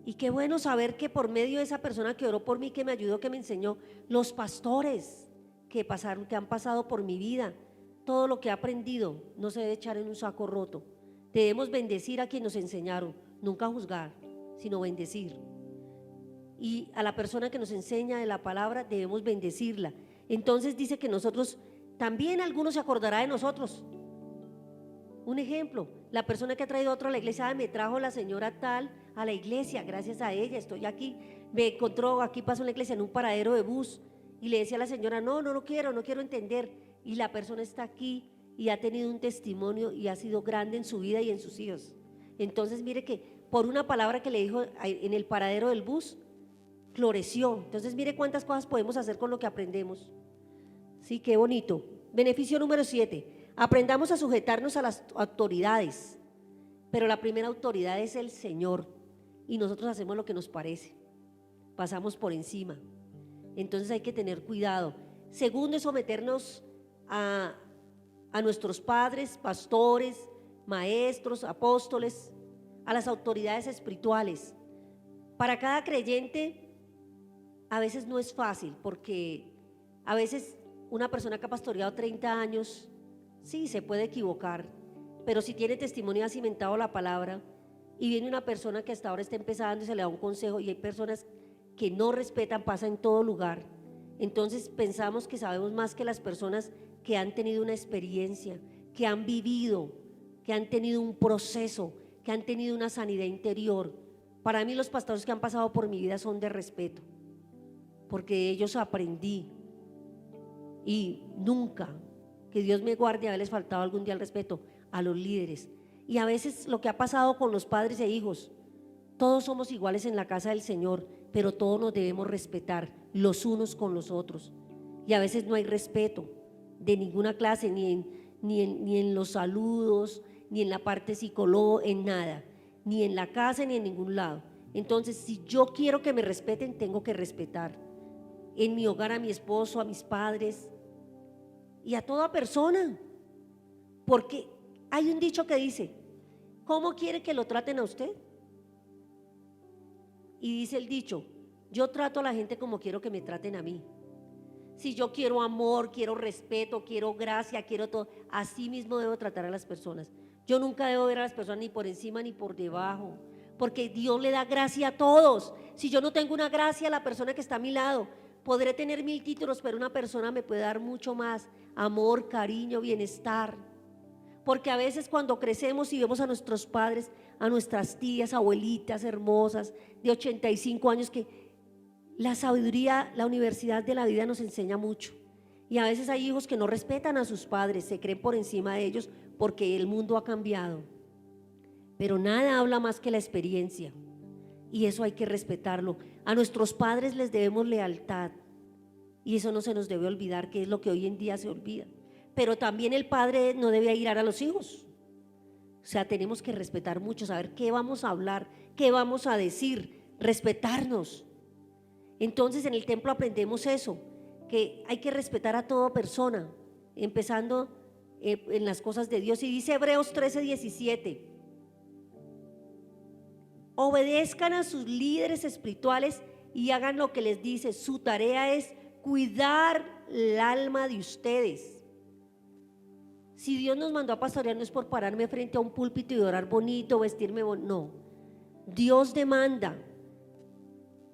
Y qué bueno saber que por medio de esa persona que oró por mí, que me ayudó, que me enseñó, los pastores que han pasado por mi vida, todo lo que he aprendido no se debe echar en un saco roto. Debemos bendecir a quienes nos enseñaron, nunca juzgar, sino bendecir. Y a la persona que nos enseña de la palabra debemos bendecirla. Entonces dice que nosotros, también algunos se acordará de nosotros. Un ejemplo, la persona que ha traído a otro a la iglesia: me trajo la señora tal a la iglesia, gracias a ella estoy aquí. Me encontró, aquí pasó en la iglesia en un paradero de bus, y le decía a la señora: no quiero entender. Y la persona está aquí y ha tenido un testimonio y ha sido grande en su vida y en sus hijos. Entonces mire que por una palabra que le dijo en el paradero del bus, floreció. Entonces mire cuántas cosas podemos hacer con lo que aprendemos. Sí, qué bonito. Beneficio número 7: aprendamos a sujetarnos a las autoridades, pero la primera autoridad es el Señor, y nosotros hacemos lo que nos parece, pasamos por encima. Entonces hay que tener cuidado. Segundo es someternos a nuestros padres, pastores, maestros, apóstoles, a las autoridades espirituales. Para cada creyente a veces no es fácil, porque a veces una persona que ha pastoreado 30 años, sí, se puede equivocar, pero si tiene testimonio y ha cimentado la palabra, y viene una persona que hasta ahora está empezando y se le da un consejo, y hay personas que no respetan, pasa en todo lugar. Entonces pensamos que sabemos más que las personas que han tenido una experiencia, que han vivido, que han tenido un proceso, que han tenido una sanidad interior. Para mí los pastores que han pasado por mi vida son de respeto, porque de ellos aprendí, y nunca, que Dios me guarde, haberles faltado algún día el respeto a los líderes. Y a veces lo que ha pasado con los padres e hijos, todos somos iguales en la casa del Señor, pero todos nos debemos respetar los unos con los otros. Y a veces no hay respeto de ninguna clase, ni en los saludos, ni en la parte psicológica, en nada, ni en la casa, ni en ningún lado. Entonces, si yo quiero que me respeten, tengo que respetar en mi hogar a mi esposo, a mis padres y a toda persona, porque hay un dicho que dice: ¿cómo quiere que lo traten a usted? Y dice el dicho: yo trato a la gente como quiero que me traten a mí. Si yo quiero amor, quiero respeto, quiero gracia, quiero todo, así mismo debo tratar a las personas. Yo nunca debo ver a las personas ni por encima ni por debajo, porque Dios le da gracia a todos. Si yo no tengo una gracia a la persona que está a mi lado, podré tener 1000 títulos, pero una persona me puede dar mucho más: amor, cariño, bienestar. Porque a veces cuando crecemos y vemos a nuestros padres, a nuestras tías, abuelitas hermosas de 85 años, que la sabiduría, la universidad de la vida nos enseña mucho. Y a veces hay hijos que no respetan a sus padres, se creen por encima de ellos porque el mundo ha cambiado. Pero nada habla más que la experiencia, y eso hay que respetarlo. A nuestros padres les debemos lealtad, y eso no se nos debe olvidar, que es lo que hoy en día se olvida. Pero también el padre no debe airar a los hijos. O sea, tenemos que respetar mucho, saber qué vamos a hablar, qué vamos a decir, respetarnos. Entonces en el templo aprendemos eso, que hay que respetar a toda persona, empezando en las cosas de Dios. Y dice Hebreos 13:17: obedezcan a sus líderes espirituales y hagan lo que les dice. Su tarea es cuidar el alma de ustedes. Si Dios nos mandó a pastorear, no es por pararme frente a un púlpito y orar bonito, vestirme bonito, no. Dios demanda.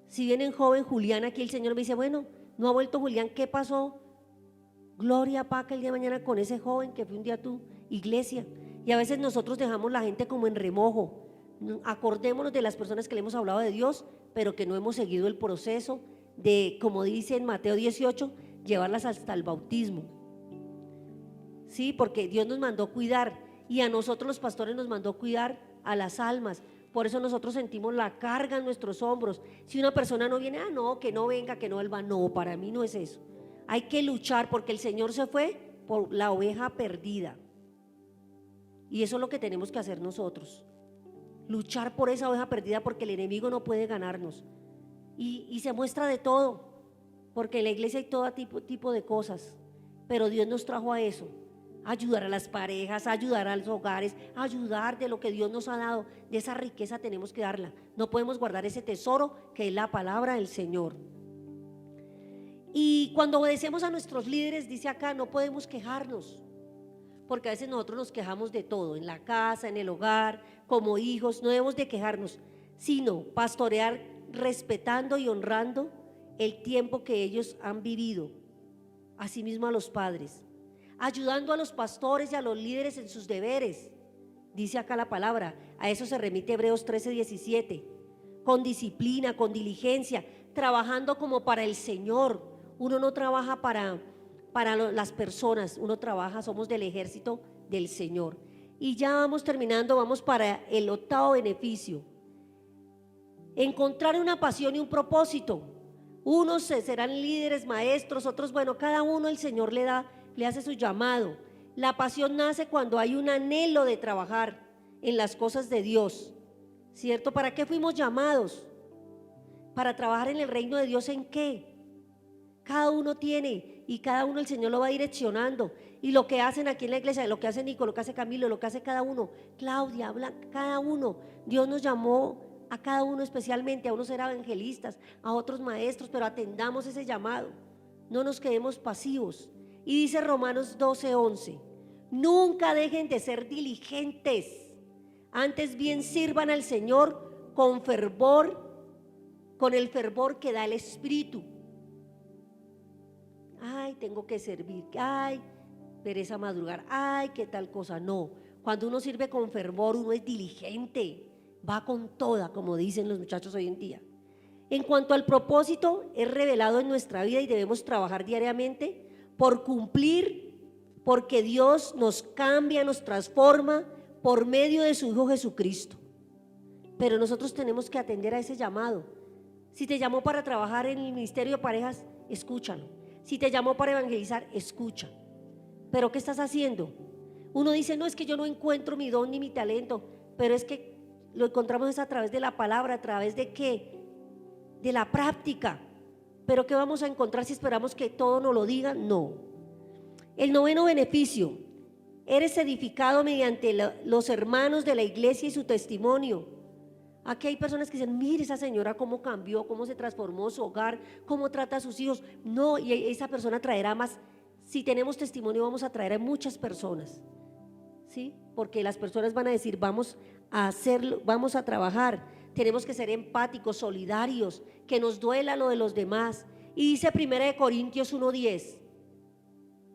Si viene joven Julián aquí, el Señor me dice: bueno, no ha vuelto Julián, ¿qué pasó? Gloria, Paca, el día de mañana con ese joven que fue un día a tu iglesia. Y a veces nosotros dejamos la gente como en remojo. Acordémonos de las personas que le hemos hablado de Dios, pero que no hemos seguido el proceso de, como dice en Mateo 18, llevarlas hasta el bautismo. Sí, porque Dios nos mandó cuidar, y a nosotros los pastores nos mandó cuidar a las almas, Por eso nosotros sentimos la carga en nuestros hombros. Si una persona no viene, no, que no venga, que no vuelva. No, para mí no es eso. Hay que luchar porque el Señor se fue por la oveja perdida. Y eso es lo que tenemos que hacer nosotros. Luchar por esa oveja perdida porque el enemigo no puede ganarnos. Y se muestra de todo, porque en la iglesia hay todo tipo de cosas. Pero Dios nos trajo a eso. Ayudar a las parejas, ayudar a los hogares, ayudar de lo que Dios nos ha dado. De esa riqueza tenemos que darla. No podemos guardar ese tesoro que es la palabra del Señor. Y cuando obedecemos a nuestros líderes, dice acá, no podemos quejarnos, porque a veces nosotros nos quejamos de todo, en la casa, en el hogar, como hijos. No debemos de quejarnos, sino pastorear respetando y honrando el tiempo que ellos han vivido. Asimismo a los padres, ayudando a los pastores y a los líderes en sus deberes. Dice acá la palabra, a eso se remite Hebreos 13:17, con disciplina, con diligencia, trabajando como para el Señor. Uno no trabaja para las personas, uno trabaja, somos del ejército del Señor. Y ya vamos terminando, vamos para el octavo beneficio. Encontrar una pasión y un propósito. Unos serán líderes, maestros, otros, bueno, cada uno el Señor le hace su llamado. La pasión nace cuando hay un anhelo de trabajar en las cosas de Dios, ¿cierto? ¿Para qué fuimos llamados? Para trabajar en el reino de Dios. ¿En qué? Cada uno tiene, y cada uno el Señor lo va direccionando. Y lo que hacen aquí en la iglesia, lo que hace Nico, lo que hace Camilo, lo que hace cada uno, Claudia, cada uno. Dios nos llamó a cada uno especialmente, a unos ser evangelistas, a otros maestros, pero atendamos ese llamado, no nos quedemos pasivos. Y dice Romanos 12:11, nunca dejen de ser diligentes, antes bien sirvan al Señor con fervor, con el fervor que da el Espíritu. Ay, tengo que servir, ay, pereza madrugar, ay, qué tal cosa. No, cuando uno sirve con fervor, uno es diligente, va con toda, como dicen los muchachos hoy en día. En cuanto al propósito, es revelado en nuestra vida y debemos trabajar diariamente por cumplir, porque Dios nos cambia, nos transforma por medio de su Hijo Jesucristo. Pero nosotros tenemos que atender a ese llamado. Si te llamó para trabajar en el ministerio de parejas, escúchalo. Si te llamó para evangelizar, escucha. Pero ¿qué estás haciendo? Uno dice, no, es que yo no encuentro mi don ni mi talento, pero es que lo encontramos a través de la palabra. ¿A través de qué? De la práctica. Pero ¿qué vamos a encontrar si esperamos que todo nos lo digan? No. El noveno beneficio, eres edificado mediante los hermanos de la iglesia y su testimonio. Aquí hay personas que dicen, mire esa señora cómo cambió, cómo se transformó su hogar, cómo trata a sus hijos. No, y esa persona traerá más. Si tenemos testimonio, vamos a traer a muchas personas, ¿sí? Porque las personas van a decir, vamos a hacerlo, vamos a trabajar. Tenemos que ser empáticos, solidarios, que nos duela lo de los demás. Y dice 1 Corintios 1:10,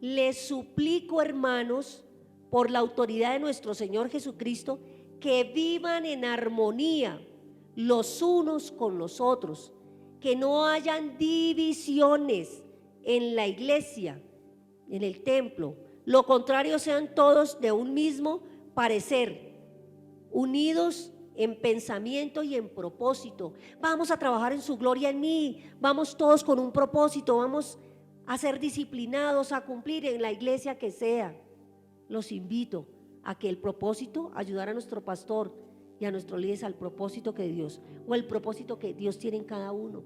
les suplico, hermanos, por la autoridad de nuestro Señor Jesucristo, que vivan en armonía los unos con los otros, que no hayan divisiones en la iglesia, en el templo. Lo contrario, sean todos de un mismo parecer, unidos en pensamiento y en propósito. Vamos a trabajar en su gloria en mí, vamos todos con un propósito, vamos a ser disciplinados, a cumplir en la iglesia que sea. Los invito a que el propósito, ayudar a nuestro pastor y a nuestros líderes al propósito que Dios, o el propósito que Dios tiene en cada uno,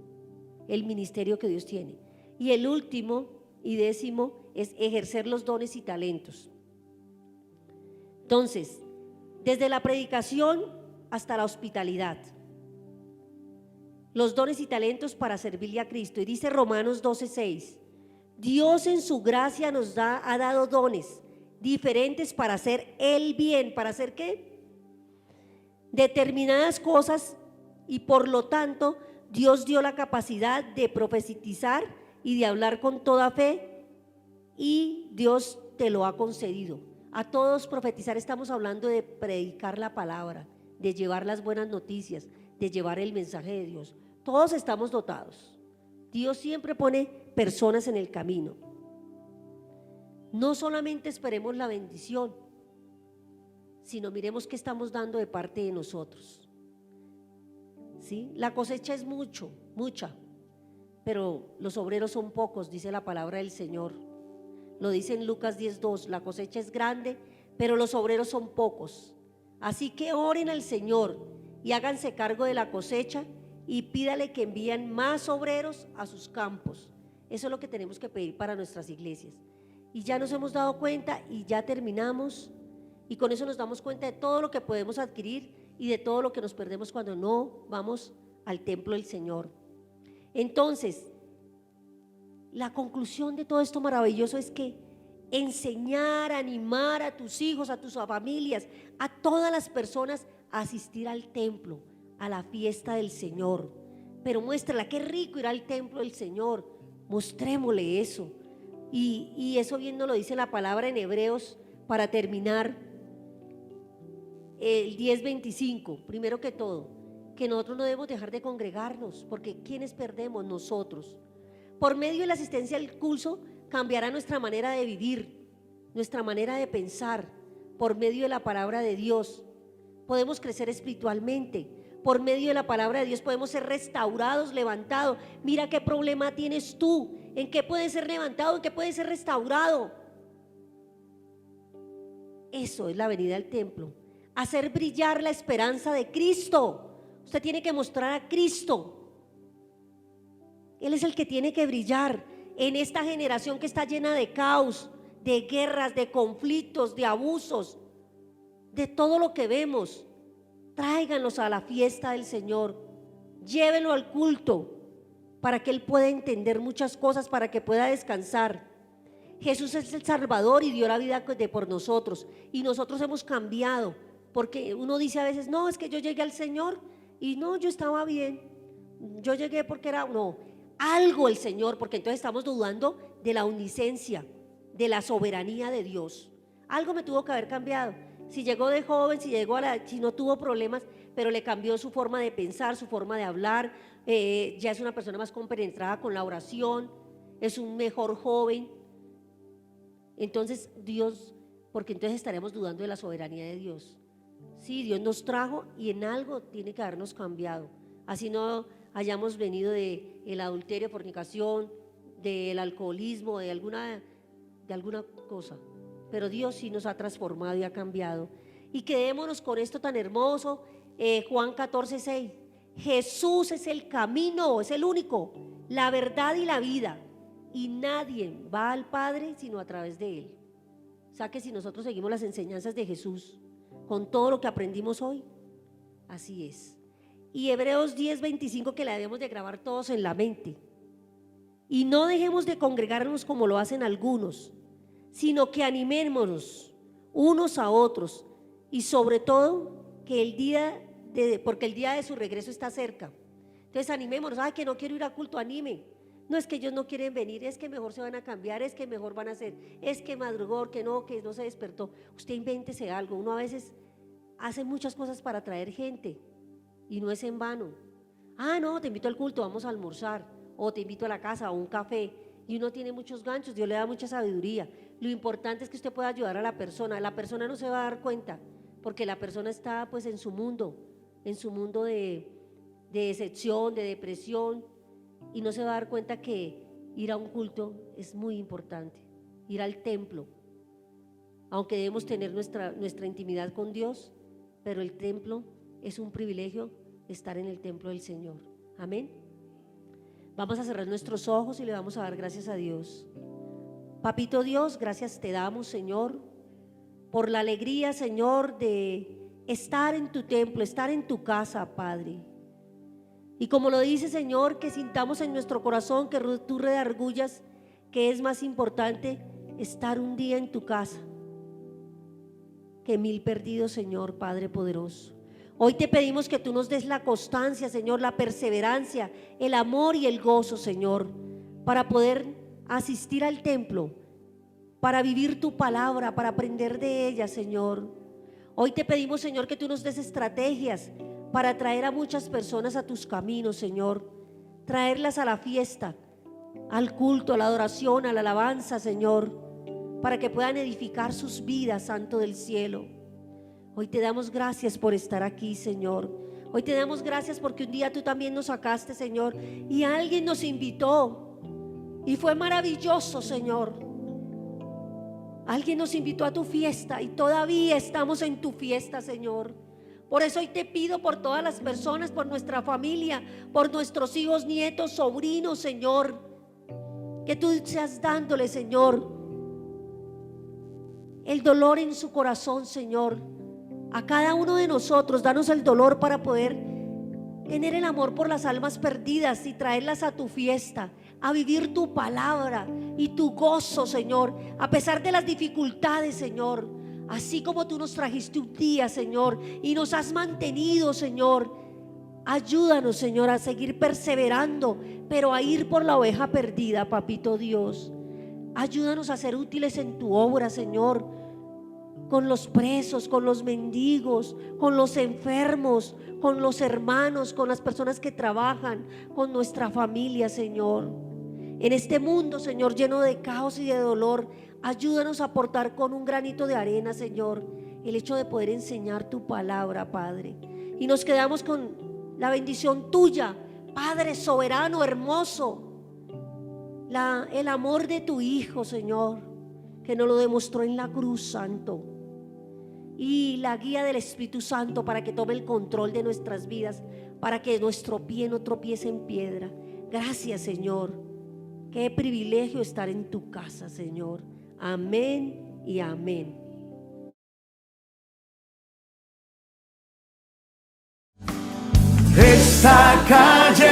el ministerio que Dios tiene. Y el último y décimo es ejercer los dones y talentos. Entonces, desde la predicación hasta la hospitalidad, los dones y talentos para servirle a Cristo. Y dice Romanos 12:6, Dios en su gracia nos ha dado dones diferentes para hacer el bien. ¿Para hacer qué? Determinadas cosas, y por lo tanto Dios dio la capacidad de profetizar y de hablar con toda fe, y Dios te lo ha concedido. A todos profetizar, estamos hablando de predicar la palabra, de llevar las buenas noticias, de llevar el mensaje de Dios. Todos estamos dotados. Dios siempre pone personas en el camino. No solamente esperemos la bendición, sino miremos qué estamos dando de parte de nosotros. ¿sí? La cosecha es mucha, pero los obreros son pocos, dice la palabra del Señor. Lo dice en Lucas 10:2, la cosecha es grande, pero los obreros son pocos. Así que oren al Señor y háganse cargo de la cosecha y pídale que envíen más obreros a sus campos. Eso es lo que tenemos que pedir para nuestras iglesias. Y ya nos hemos dado cuenta y ya terminamos, y con eso nos damos cuenta de todo lo que podemos adquirir y de todo lo que nos perdemos cuando no vamos al templo del Señor. Entonces, la conclusión de todo esto maravilloso es que enseñar, animar a tus hijos, a tus familias, a todas las personas a asistir al templo, a la fiesta del Señor. Pero muéstrala, qué rico ir al templo del Señor, mostrémosle eso. Y eso bien nos lo dice la palabra en Hebreos para terminar, el 10:25, primero que todo, que nosotros no debemos dejar de congregarnos, porque ¿quiénes perdemos? Nosotros. Por medio de la asistencia al culto cambiará nuestra manera de vivir, nuestra manera de pensar. Por medio de la palabra de Dios podemos crecer espiritualmente. Por medio de la palabra de Dios podemos ser restaurados, levantados. Mira qué problema tienes tú, en qué puedes ser levantado, en qué puedes ser restaurado. Eso es la venida al templo, hacer brillar la esperanza de Cristo. Usted tiene que mostrar a Cristo. Él es el que tiene que brillar en esta generación que está llena de caos, de guerras, de conflictos, de abusos, de todo lo que vemos. Tráiganlos a la fiesta del Señor, llévenlo al culto para que Él pueda entender muchas cosas, para que pueda descansar. Jesús es el Salvador y dio la vida por nosotros, y nosotros hemos cambiado, porque uno dice a veces, no, es que yo llegué al Señor y no, yo estaba bien, yo llegué porque era, no, algo el Señor, porque entonces estamos dudando de la omnisciencia, de la soberanía de Dios. Algo me tuvo que haber cambiado. Si llegó de joven, si no tuvo problemas, pero le cambió su forma de pensar, su forma de hablar, ya es una persona más compenetrada con la oración, es un mejor joven. Entonces Dios, porque entonces estaremos dudando de la soberanía de Dios. Sí, Dios nos trajo y en algo tiene que habernos cambiado. Así no hayamos venido del adulterio, fornicación, del alcoholismo, de alguna cosa. Pero Dios sí nos ha transformado y ha cambiado. Y quedémonos con esto tan hermoso, Juan 14:6. Jesús es el camino, es el único, la verdad y la vida. Y nadie va al Padre sino a través de Él. O sea que si nosotros seguimos las enseñanzas de Jesús, con todo lo que aprendimos hoy, así es. Y Hebreos 10:25, que la debemos de grabar todos en la mente. Y no dejemos de congregarnos como lo hacen algunos, sino que animémonos unos a otros, y sobre todo porque el día de su regreso está cerca. Entonces animémonos. Ay, que no quiero ir a culto, anime. No es que ellos no quieren venir, es que mejor se van a cambiar, es que mejor van a hacer, es que madrugó, que no se despertó. Usted invéntese algo. Uno a veces hace muchas cosas para atraer gente y no es en vano. Ah, no, te invito al culto, vamos a almorzar, o te invito a la casa, o un café. Y uno tiene muchos ganchos, Dios le da mucha sabiduría. Lo importante es que usted pueda ayudar a la persona. La persona no se va a dar cuenta, porque la persona está pues en su mundo de decepción, de depresión, y no se va a dar cuenta que ir a un culto es muy importante, ir al templo. Aunque debemos tener nuestra intimidad con Dios, pero el templo es un privilegio, estar en el templo del Señor. Amén. Vamos a cerrar nuestros ojos y le vamos a dar gracias a Dios. Papito Dios, gracias te damos, Señor, por la alegría, Señor, de estar en tu templo, estar en tu casa, Padre. Y como lo dice, Señor, que sintamos en nuestro corazón, que tú redargullas, que es más importante estar un día en tu casa que 1000 perdidos, Señor, Padre poderoso. Hoy te pedimos que tú nos des la constancia, Señor, la perseverancia, el amor y el gozo, Señor, para poder asistir al templo, para vivir tu palabra, para aprender de ella, Señor. Hoy te pedimos, Señor, que tú nos des estrategias para traer a muchas personas a tus caminos, Señor, traerlas a la fiesta, al culto, a la adoración, a la alabanza, Señor, para que puedan edificar sus vidas, Santo del cielo. Hoy te damos gracias por estar aquí, Señor. Hoy te damos gracias porque un día tú también nos sacaste, Señor, y alguien nos invitó y fue maravilloso, Señor. Alguien nos invitó a tu fiesta y todavía estamos en tu fiesta, Señor. Por eso hoy te pido por todas las personas, por nuestra familia, por nuestros hijos, nietos, sobrinos, Señor, que tú seas dándole, Señor, el dolor en su corazón, Señor. A cada uno de nosotros, danos el dolor para poder tener el amor por las almas perdidas y traerlas a tu fiesta, a vivir tu palabra y tu gozo, Señor, a pesar de las dificultades, Señor. Así como tú nos trajiste un día, Señor, y nos has mantenido, Señor. Ayúdanos, Señor, a seguir perseverando, pero a ir por la oveja perdida, Papito Dios. Ayúdanos a ser útiles en tu obra, Señor, con los presos, con los mendigos, con los enfermos, con los hermanos, con las personas que trabajan, con nuestra familia, Señor. En este mundo, Señor, lleno de caos y de dolor, ayúdanos a aportar con un granito de arena, Señor, el hecho de poder enseñar tu palabra, Padre. Y nos quedamos con la bendición tuya, Padre soberano, hermoso, el amor de tu Hijo, Señor, que nos lo demostró en la cruz, Santo, y la guía del Espíritu Santo para que tome el control de nuestras vidas, para que nuestro pie no tropiece en piedra. Gracias, Señor. Qué privilegio estar en tu casa, Señor. Amén y amén. Esta calle